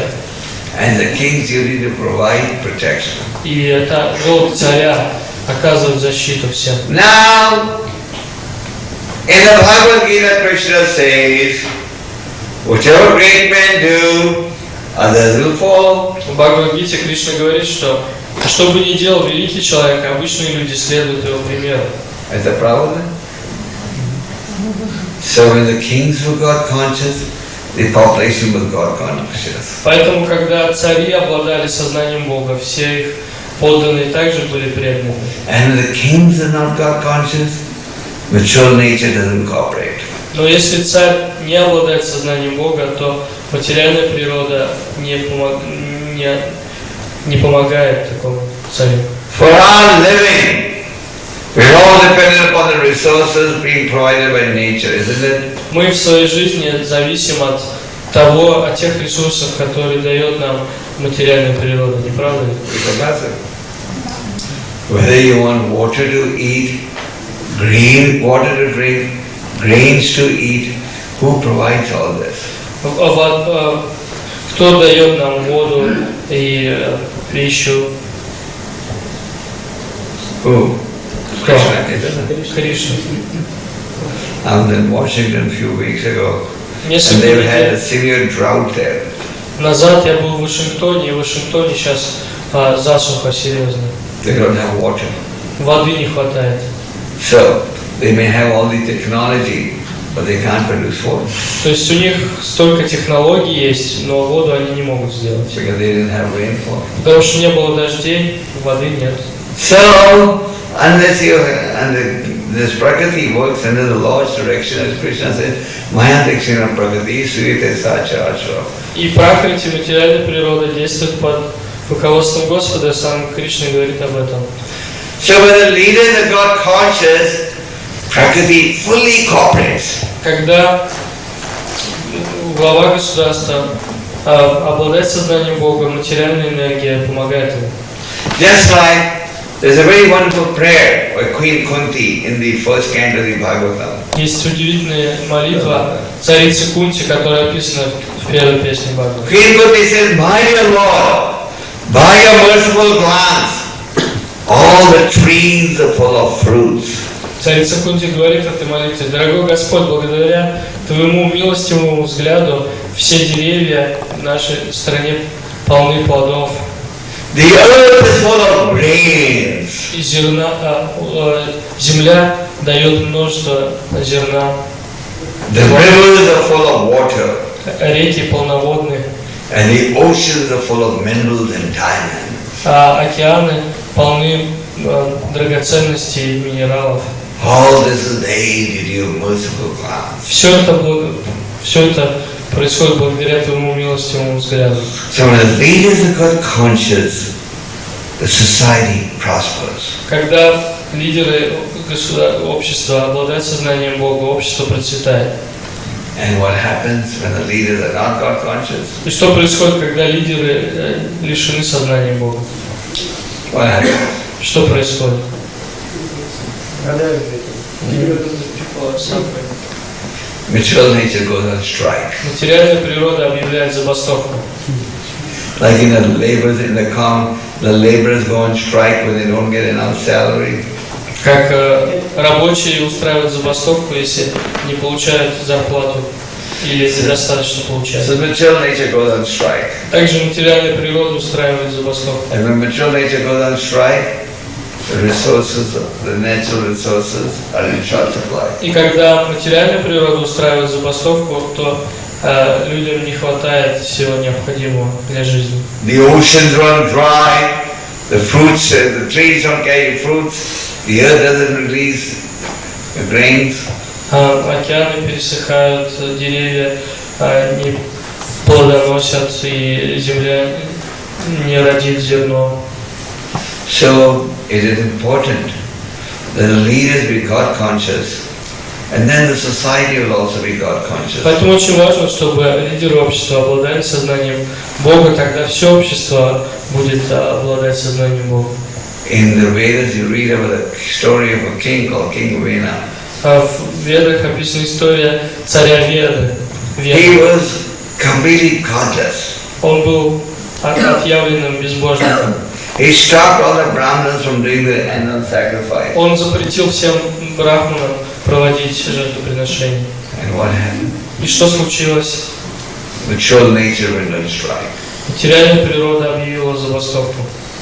And the king's duty to provide protection. И это долг царя оказывать защиту всем. Now, in the Bhagavad Gita, Krishna says, whichever great men do, others will fall. В Бхагавад-гите Кришна говорит, что бы ни делал великий человек, обычные люди следуют его примеру. Это правда? So when the kings were God conscious, the population was God conscious. Поэтому, когда цари обладали сознанием Бога, все их подданные также были преданными. And when the kings are not God conscious, mature nature doesn't cooperate. Но если царь не обладает сознанием Бога, то материальная природа не помогает такому царю. For our living, we're all dependent upon the resources being provided by nature, isn't it? Мы в своей жизни зависим от тех ресурсов, которые дает нам материальная природа, не правда ли? Whether you want water to eat, water to drink, grains to eat, who provides all this? Кто дает нам воду и пищу? Who? Krishna. Кришна. I was in Washington a few weeks ago, and Несколько they've had a недель severe drought there. назад я был в Вашингтоне, и в Вашингтоне сейчас засуха серьезная. They don't have water. Воды не хватает. So, they may have all the technology, but they can't produce water То есть у них столько технологий есть, но воду они не могут сделать. because they didn't have rainfall. Потому что не было дождей, воды нет. So, unless you, this Prakriti works under the Lord's direction, as Krishna said, Maya Dakshina Prakriti Suyate Sacha Achara. И пракрити, материальная природа, действует под руководством Господа, сам Кришна говорит об этом. So when the leaders are God conscious, Prakriti fully cooperates. Когда глава государства обладает сознанием Бога, материальная энергия помогает ему. Just like there's a very wonderful prayer by Queen Kunti in the first canto of the Bhagavatam. Есть удивительная молитва царицы Кунти, которая описана в первой песне Бхагавата. Queen Kunti says, My dear Lord, by your merciful glance, all the trees are full of fruits. Царица Кунти говорит в этой молитве: «Дорогой Господь, благодаря Твоему милостивому взгляду все деревья в нашей стране полны плодов». The earth is full of grains. И земля дает множество зерна. The rivers are full of water. Реки полноводны. And the oceans are full of minerals and diamonds. А океаны полны драгоценностей и минералов. All this is the aid of your merciful glance. Все это происходит благодаря Твоему милостивому взгляду. So when the leaders are God conscious, the society prospers. Когда лидеры общества обладают сознанием Бога, общество процветает. And what happens when the leaders are not God conscious? И что происходит, когда лидеры лишены сознания Бога? What happens? Что происходит? Material nature goes on strike. Материальная природа объявляет забастовку. Like in the laborers go on strike when they don't get enough salary. Как рабочие устраивают забастовку, если не получают зарплату или недостаточно получают. So material nature goes on strike. Также материальная природа устраивает забастовку. And when material nature goes on strike, the resources, the natural resources are in short supply. И когда материальная природа устраивает забастовку, то людям не хватает всего необходимого для жизни. The oceans run dry, the fruits, the trees don't carry fruits, the earth doesn't release the grains. Океаны пересыхают, деревья не плодоносят, и земля не родит зерно. So it is important that the leaders be God conscious, and then the society will also be God conscious. Поэтому очень важно, чтобы лидеры общества обладали сознанием Бога, тогда все общество будет обладать сознанием Бога. In the Vedas you read about the story of a king called King Vena. В Ведах описана история царя Веды. He was completely godless. Он был отъявленным безбожником. He stopped all the Brahmanas from doing the animal sacrifice. Он запретил всем брахманам проводить жертвоприношения. And what happened? И что случилось? Material nature went on strike. Материальная природа объявила забастовку.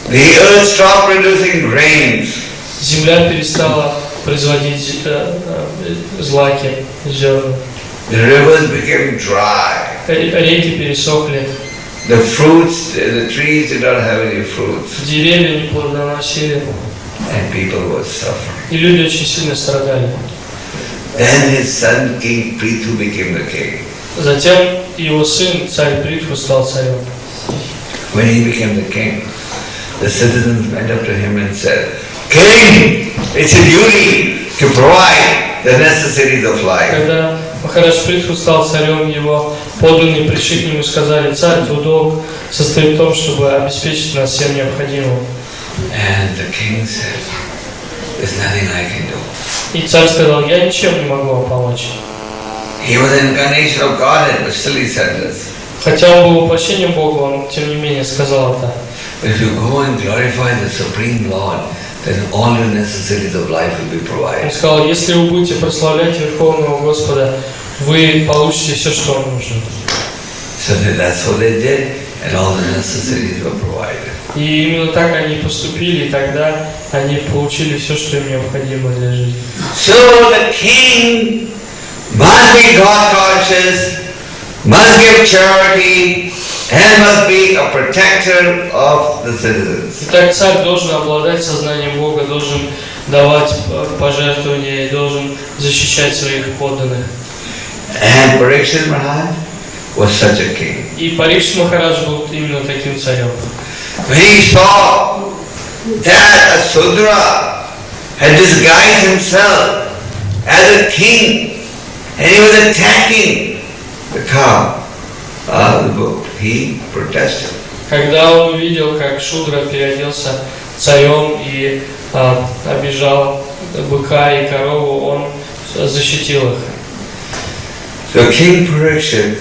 The earth stopped producing grains. Земля перестала производить злаки, зерна. The rivers became dry. Реки пересохли. The fruits, the trees did not have any fruits. Деревья не плодоносили. And people were suffering. И люди очень сильно страдали. Then his son King Prithu became the king. Затем его сын, царь Притху, стал царем. When he became the king, the citizens went up to him and said, King, it's your duty to provide the necessities of life. Когда Махарадж Притху стал царем, его подданные пришли к нему и сказали: царь, твой долг состоит в том, чтобы обеспечить нас всем необходимым. And the king said, there's nothing I can do. И царь сказал: я ничем не могу вам помочь. He was an incarnation of Godhead, but still he said this. Хотя он был воплощением Бога, он тем не менее сказал это. If you go and glorify the Supreme Lord, then all the necessities of life will be Он provided. сказал: если вы будете прославлять Верховного Господа, вы получите все, что вам нужно. So that's what they did, and all the necessities were provided. И именно так они поступили, и тогда они получили все, что им необходимо для жизни. So the king must be God conscious, must give charity, and must be a protector of the citizens. Итак, царь должен обладать сознанием Бога, должен давать пожертвования и должен защищать своих подданных. And Parikshit Maharaj was such a king. И Парикшит Махарадж был именно таким царем. When he saw that a Sudra had disguised himself as a king and he was attacking the cow, he protested. Когда он увидел, как Шудра переоделся царем и обижал быка и корову, он защитил их. So King Parikshit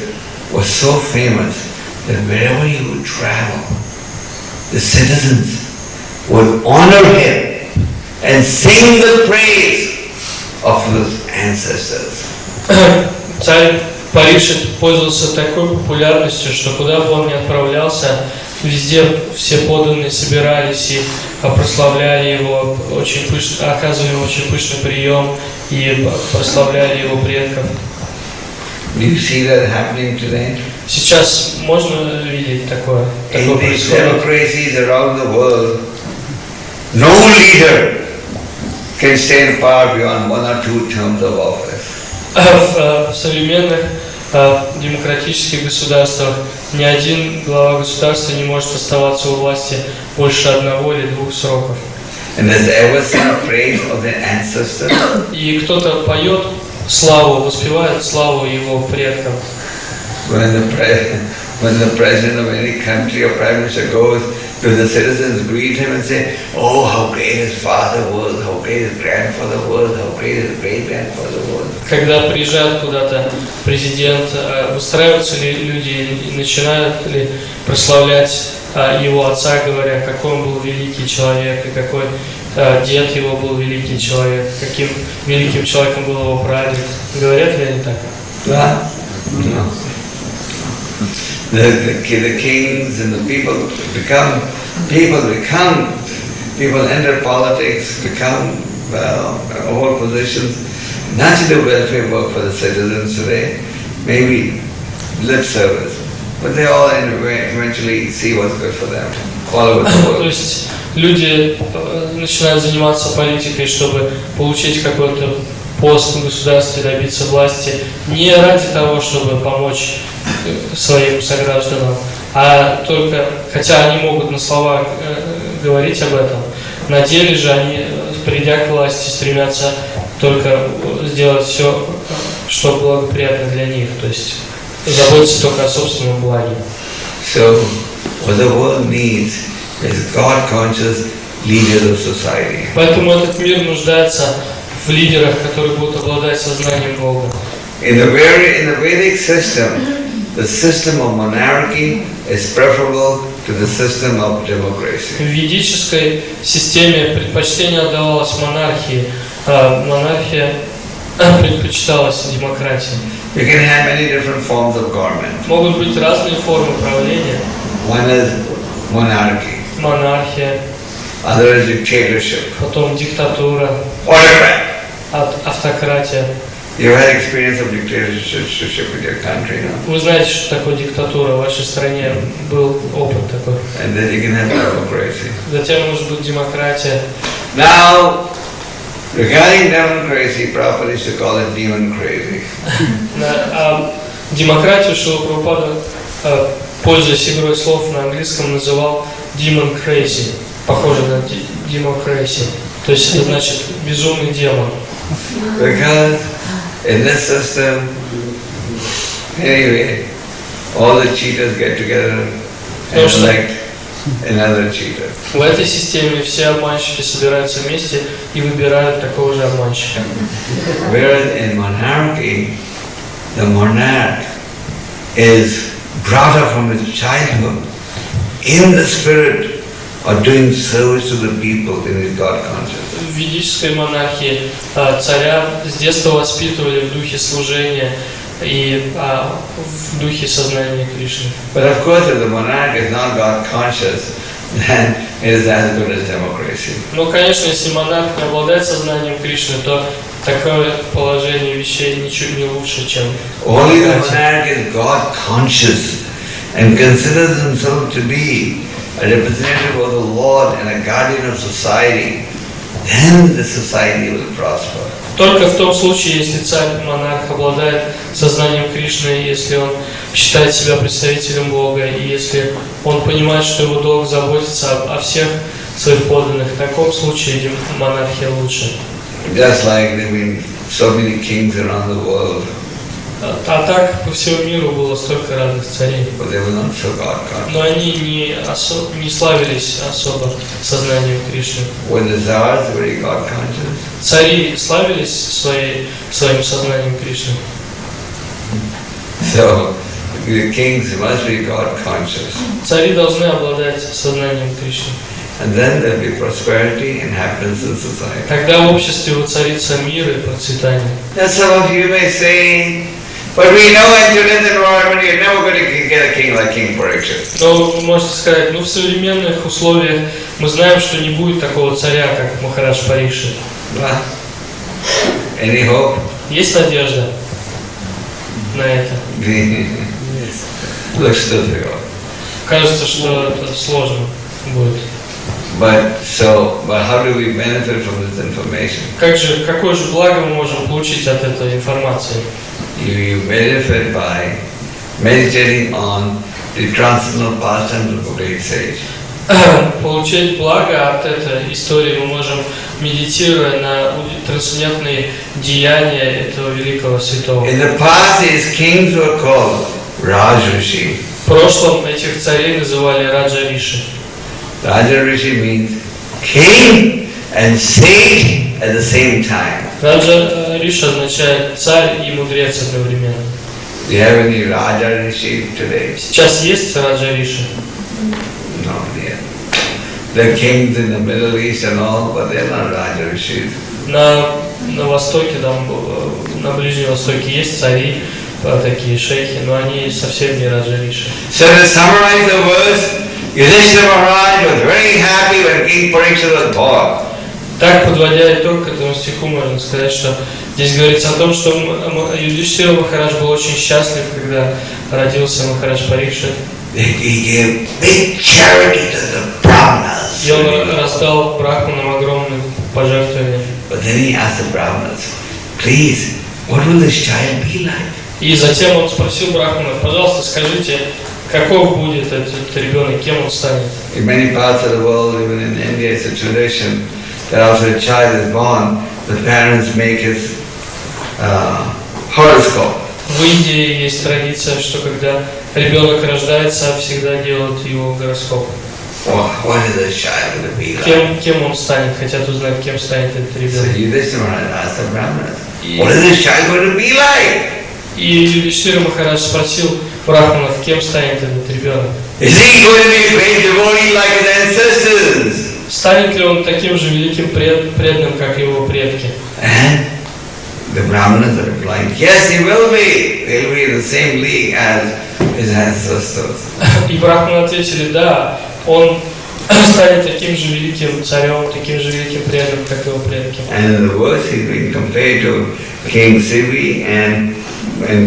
was so famous that wherever he would travel, the citizens would honor him and sing the praise of his ancestors. Царь Парикшит пользовался такой популярностью, что куда бы он ни отправлялся, везде все подданные собирались и прославляли его, оказывали ему очень пышный прием и прославляли его предков. Do you see that happening today? Сейчас можно видеть такое In these происходит. democracies around the world, no leader can stay in power beyond 1 or 2 terms of office. В современных демократических государствах ни один глава государства не может оставаться у власти больше 1 или 2 сроков. And has ever sung praise of their ancestors? И кто-то поет славу, воспевают славу его предков. When the president of any country or prime minister goes, do the citizens greet him and say, "Oh, how great his father was, how great his grandfather was, how great his great-grandfather was"? Когда приезжает куда-то президент, устраиваются ли люди и начинают ли прославлять его отца, говоря, какой он был великий человек, и какой дед его был великий человек, каким великим человеком был его прадед. Говорят ли они так? Да. No. The kings and the people enter politics, become all positions, not to do welfare work for the citizens today, maybe lip service, but they all eventually see what's good for them, all over the world. То есть люди начинают заниматься политикой, чтобы получить какой-то пост в государстве, добиться власти, не ради того, чтобы помочь своим согражданам, а только, хотя они могут на словах говорить об этом, на деле же они, придя к власти, стремятся только сделать все, что благоприятно для них, то есть заботиться только о собственном благе. So, what the world needs is God-conscious leaders of society. Поэтому этот мир нуждается в лидерах, которые будут обладать сознанием Бога. In the Vedic system, the system of monarchy is preferable to the system of democracy. В ведической системе предпочтение отдавалось монархии, а монархия предпочиталась демократии. You can have many different forms of government. Могут быть разные формы правления. One is monarchy, Монархия, other is dictatorship, потом диктатура, autocrat. автократия. You had experience of dictatorship in your country, no? Вы знаете, что такое диктатура. В вашей стране был опыт такой. And then you can have democracy. Затем может быть демократия. Now, regarding democracy, Prabhupada used to call it demon crazy. Демократию Шрила Прабхупада, пользуясь игрой слов на английском, называл demon crazy. Похоже на democracy. То есть это значит безумный демон. Because in this system, anyway, all the cheaters get together and elect another cheater. В этой системе все обманщики собираются вместе и выбирают такого же обманщика. Whereas in monarchy, the monarch is brought up from his childhood in the spirit of doing service to the people in his God consciousness. В ведической монархии царя с детства воспитывали в духе служения и в духе сознания Кришны. But of course, if the monarch is not God conscious, then it is as good as democracy. Но, конечно, если монарх не обладает сознанием Кришны, то такое положение вещей ничуть не лучше, чем Only the monarch is God conscious and considers himself to be a representative of the Lord and a guardian of society. Then the society will prosper. Только в том случае, если царь-монарх обладает сознанием Кришны, если он считает себя представителем Бога, и если он понимает, что его долг заботиться о всех своих подданных, в таком случае монархия лучше. Just like there have been so many kings around the world. А так по всему миру было столько разных царей. But they were not so God conscious. Но они не славились особо сознанием Кришны. When the Tsars were very God conscious. Цари славились своим сознанием Кришны. So the kings must be God conscious. Цари должны обладать сознанием Кришны. And then there will be prosperity and happiness in society. Тогда в обществе воцарится мир и процветание. Now some of you may say, but we know in today's environment you're never going to get a king like King Parikshit. Но вы можете сказать, в современных условиях мы знаем, что не будет такого царя, как Махарадж Парикшит. Any hope? Есть надежда на это? Looks difficult. Кажется, что это сложно будет. But how do we benefit from this information? Какое же благо мы можем получить от этой информации? You benefit by meditating on the transcendental pastimes of a great sage. получать благо от этой истории мы можем, медитируя на трансцендентные деяния этого великого святого. In the past, these kings were called Rajrishi. В прошлом этих царей называли Раджа-риши. Raja-rishi means king and sage at the same time. Раджа-риша означает царь и мудрец одновременно. Do you have any Raja-rishi today? Сейчас есть Раджа-риши? No, yeah. The kings in the Middle East and all, but they're not Raja-rishis. На Востоке, там, на Ближнем Востоке есть цари, такие шейхи, но они совсем не Раджа-риши. So to summarize the verse, Yudhishthira Maharaj was very happy when King Parikshit was born. Так, подводя итог к этому стиху, можно сказать, что здесь говорится о том, что Юдхиштхира Махарадж был очень счастлив, когда родился Махарадж Парикшит. He gave big charity to the Brahmanas. И он раздал брахманам огромные пожертвования. But then he asked the Brahmanas, please, what will this child be like? И затем он спросил брахманов, пожалуйста, скажите, каков будет этот ребенок, кем он станет? In many parts of the world, even in India, it's a tradition that after a child is born, the parents make his horoscope. В Индии есть традиция, что когда ребенок рождается, всегда делают его гороскоп. What is this child going to be like? Кем он станет, хотят узнать, кем станет этот So ребенок. Yudhishthira Maharaj asked the Brahmanas, what is this child going to be like? И Юдхиштхира Махарадж спросил брахманов, кем станет этот ребенок. Is he going to be a great devotee like his ancestors? Станет ли он таким же великим преданным, как его предки? And the Brahmanas are replying, yes, he will be. He'll be in the same league as his ancestors. И брахманы ответили, да, он станет таким же великим царем, таким же великим преданным, как его предки. And in the verse he's being compared to King Sivi and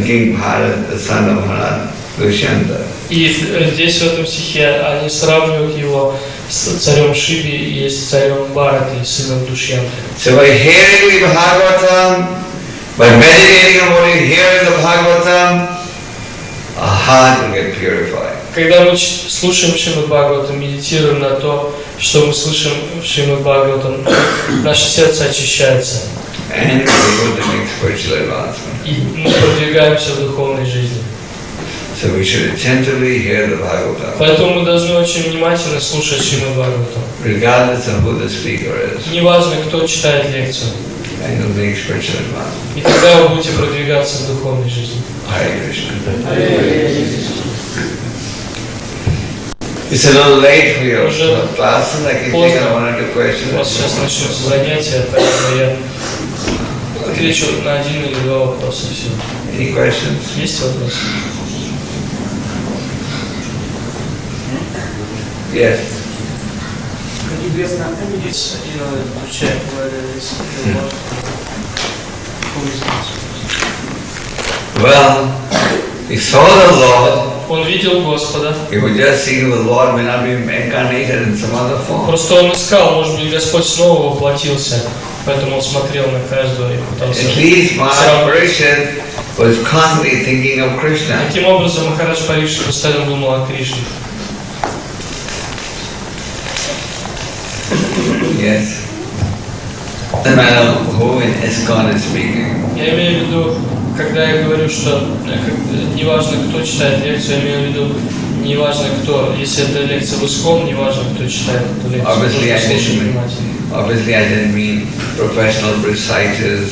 King Bharat, the son of Maharaj Dushyanta. И здесь, в этом стихе, они сравнивают его с царем Шиви и с царем Бхараты, сыном Душьянты. So by hearing the Bhagavatam, by meditating on what you hear in the Bhagavatam, our heart will get purified. Когда мы слушаем Шримад Бхагаватам, медитируем на то, что мы слышим в Шримад Бхагаватам, наше сердце очищается. And we go to make spiritual advancement. И мы продвигаемся в духовной жизни. So we should attentively hear the Bhagavatam, Поэтому мы должны очень внимательно слушать Шримад Бхагаватам. regardless of who the speaker is, Неважно, кто читает лекцию. and you'll make spiritual advancement. И тогда вы будете продвигаться в духовной жизни. Hare Krishna. It's a little late for your classes. I can take on one or two questions. У вас сейчас начнется занятие, поэтому я отвечу на один или два вопроса. Все. Any questions? Есть вопросы? Yes. Well, he saw the Lord. Он видел Господа. He was just seeing the Lord may not be incarnated in some other form. Просто он искал, может быть, Господь снова воплотился. Поэтому он смотрел на каждого и пытался. At least Maharaj Parikshit was constantly thinking of Krishna. Таким образом, Махарадж Парикшит постоянно думал о Кришне. Yes. No matter who in ISKCON is speaking. Я имею в виду, когда я говорю, что неважно, кто читает лекцию, я имею в виду, неважно кто, если это лекция в ISKCON, неважно, кто читает эту лекцию. Obviously, I didn't mean professional reciters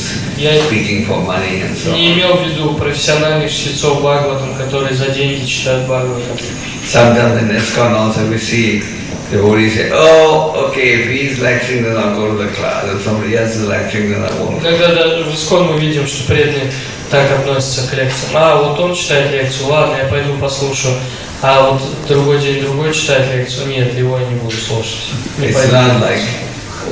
speaking for money and so on. Не имел в виду профессиональных чтецов Бхагаватам, которые за деньги читают Бхагаватам. Sometimes in ISKCON also we see devotees say, oh, okay, if he's lecturing, then I'll go to the class. If somebody else is lecturing, then I won't. Иногда даже в ISKCON мы видим, что преданные так относятся к лекциям. А вот он читает лекцию, ладно, я пойду послушаю. А вот другой день другой читает лекцию, нет, его я не буду слушать. It's not like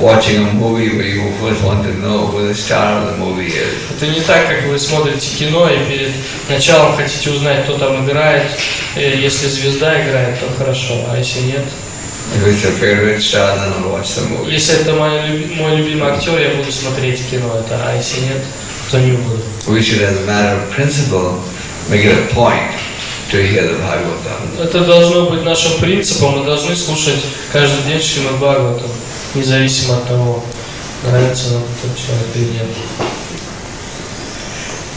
watching a movie where you first want to know who the star of the movie is. Это не так, как вы смотрите кино и перед началом хотите узнать, кто там играет. Если звезда играет, то хорошо, а если нет? If it's a favorite star, then I'll watch the movie. Если это мой любимый актер, я буду смотреть кино это, а если нет, то не буду. We should, as a matter of principle, make it a point to hear the Bhagavatam. Это должно быть нашим принципом, мы должны слушать каждый день Шримад Бхагаватам, независимо от того, нравится нам этот человек или нет.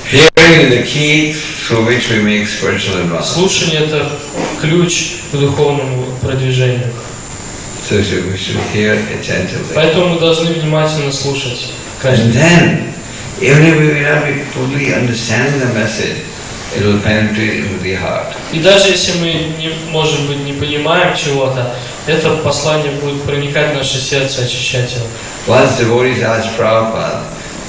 Hearing is the key through which we make spiritual advance. Слушание – это ключ к духовному продвижению. So we should hear attentively. Поэтому мы должны внимательно слушать каждый And день. then, even if we may not be totally understanding the message, it will penetrate into the heart. И даже если мы, может быть, не понимаем чего-то, это послание будет проникать в наше сердце, очищать его. Once devotees asked Prabhupada,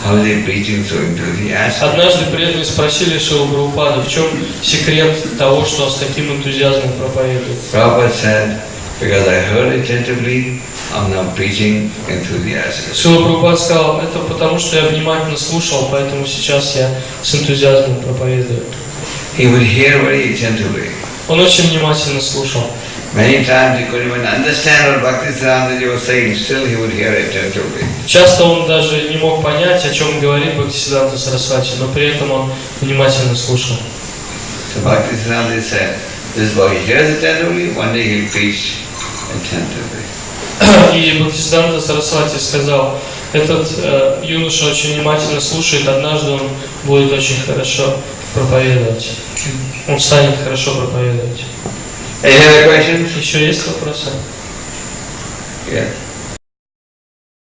how is he preaching so enthusiastically? Однажды преданные спросили Шрилу Прабхупаду, в чем секрет того, что он с таким энтузиазмом проповедует. Prabhupada said, because I heard attentively, I'm now preaching enthusiastically. Шрила Прабхупада сказал, это потому, что я внимательно слушал, поэтому сейчас я с энтузиазмом проповедую. He would hear very attentively. Он очень внимательно слушал. Many times he couldn't even understand what Bhaktisiddhanta was saying, still he would hear attentively. Часто он даже не мог понять, о чем говорит Бхактисиддханта Сарасвати, но при этом он внимательно слушал. So Bhaktisiddhanta said, this boy hears attentively, one day he'll preach attentively. И Бхактисиддханта Сарасвати сказал, этот юноша очень внимательно слушает, однажды он будет очень хорошо проповедовать. Он станет хорошо проповедовать. Any other questions? Еще есть вопросы? Yeah.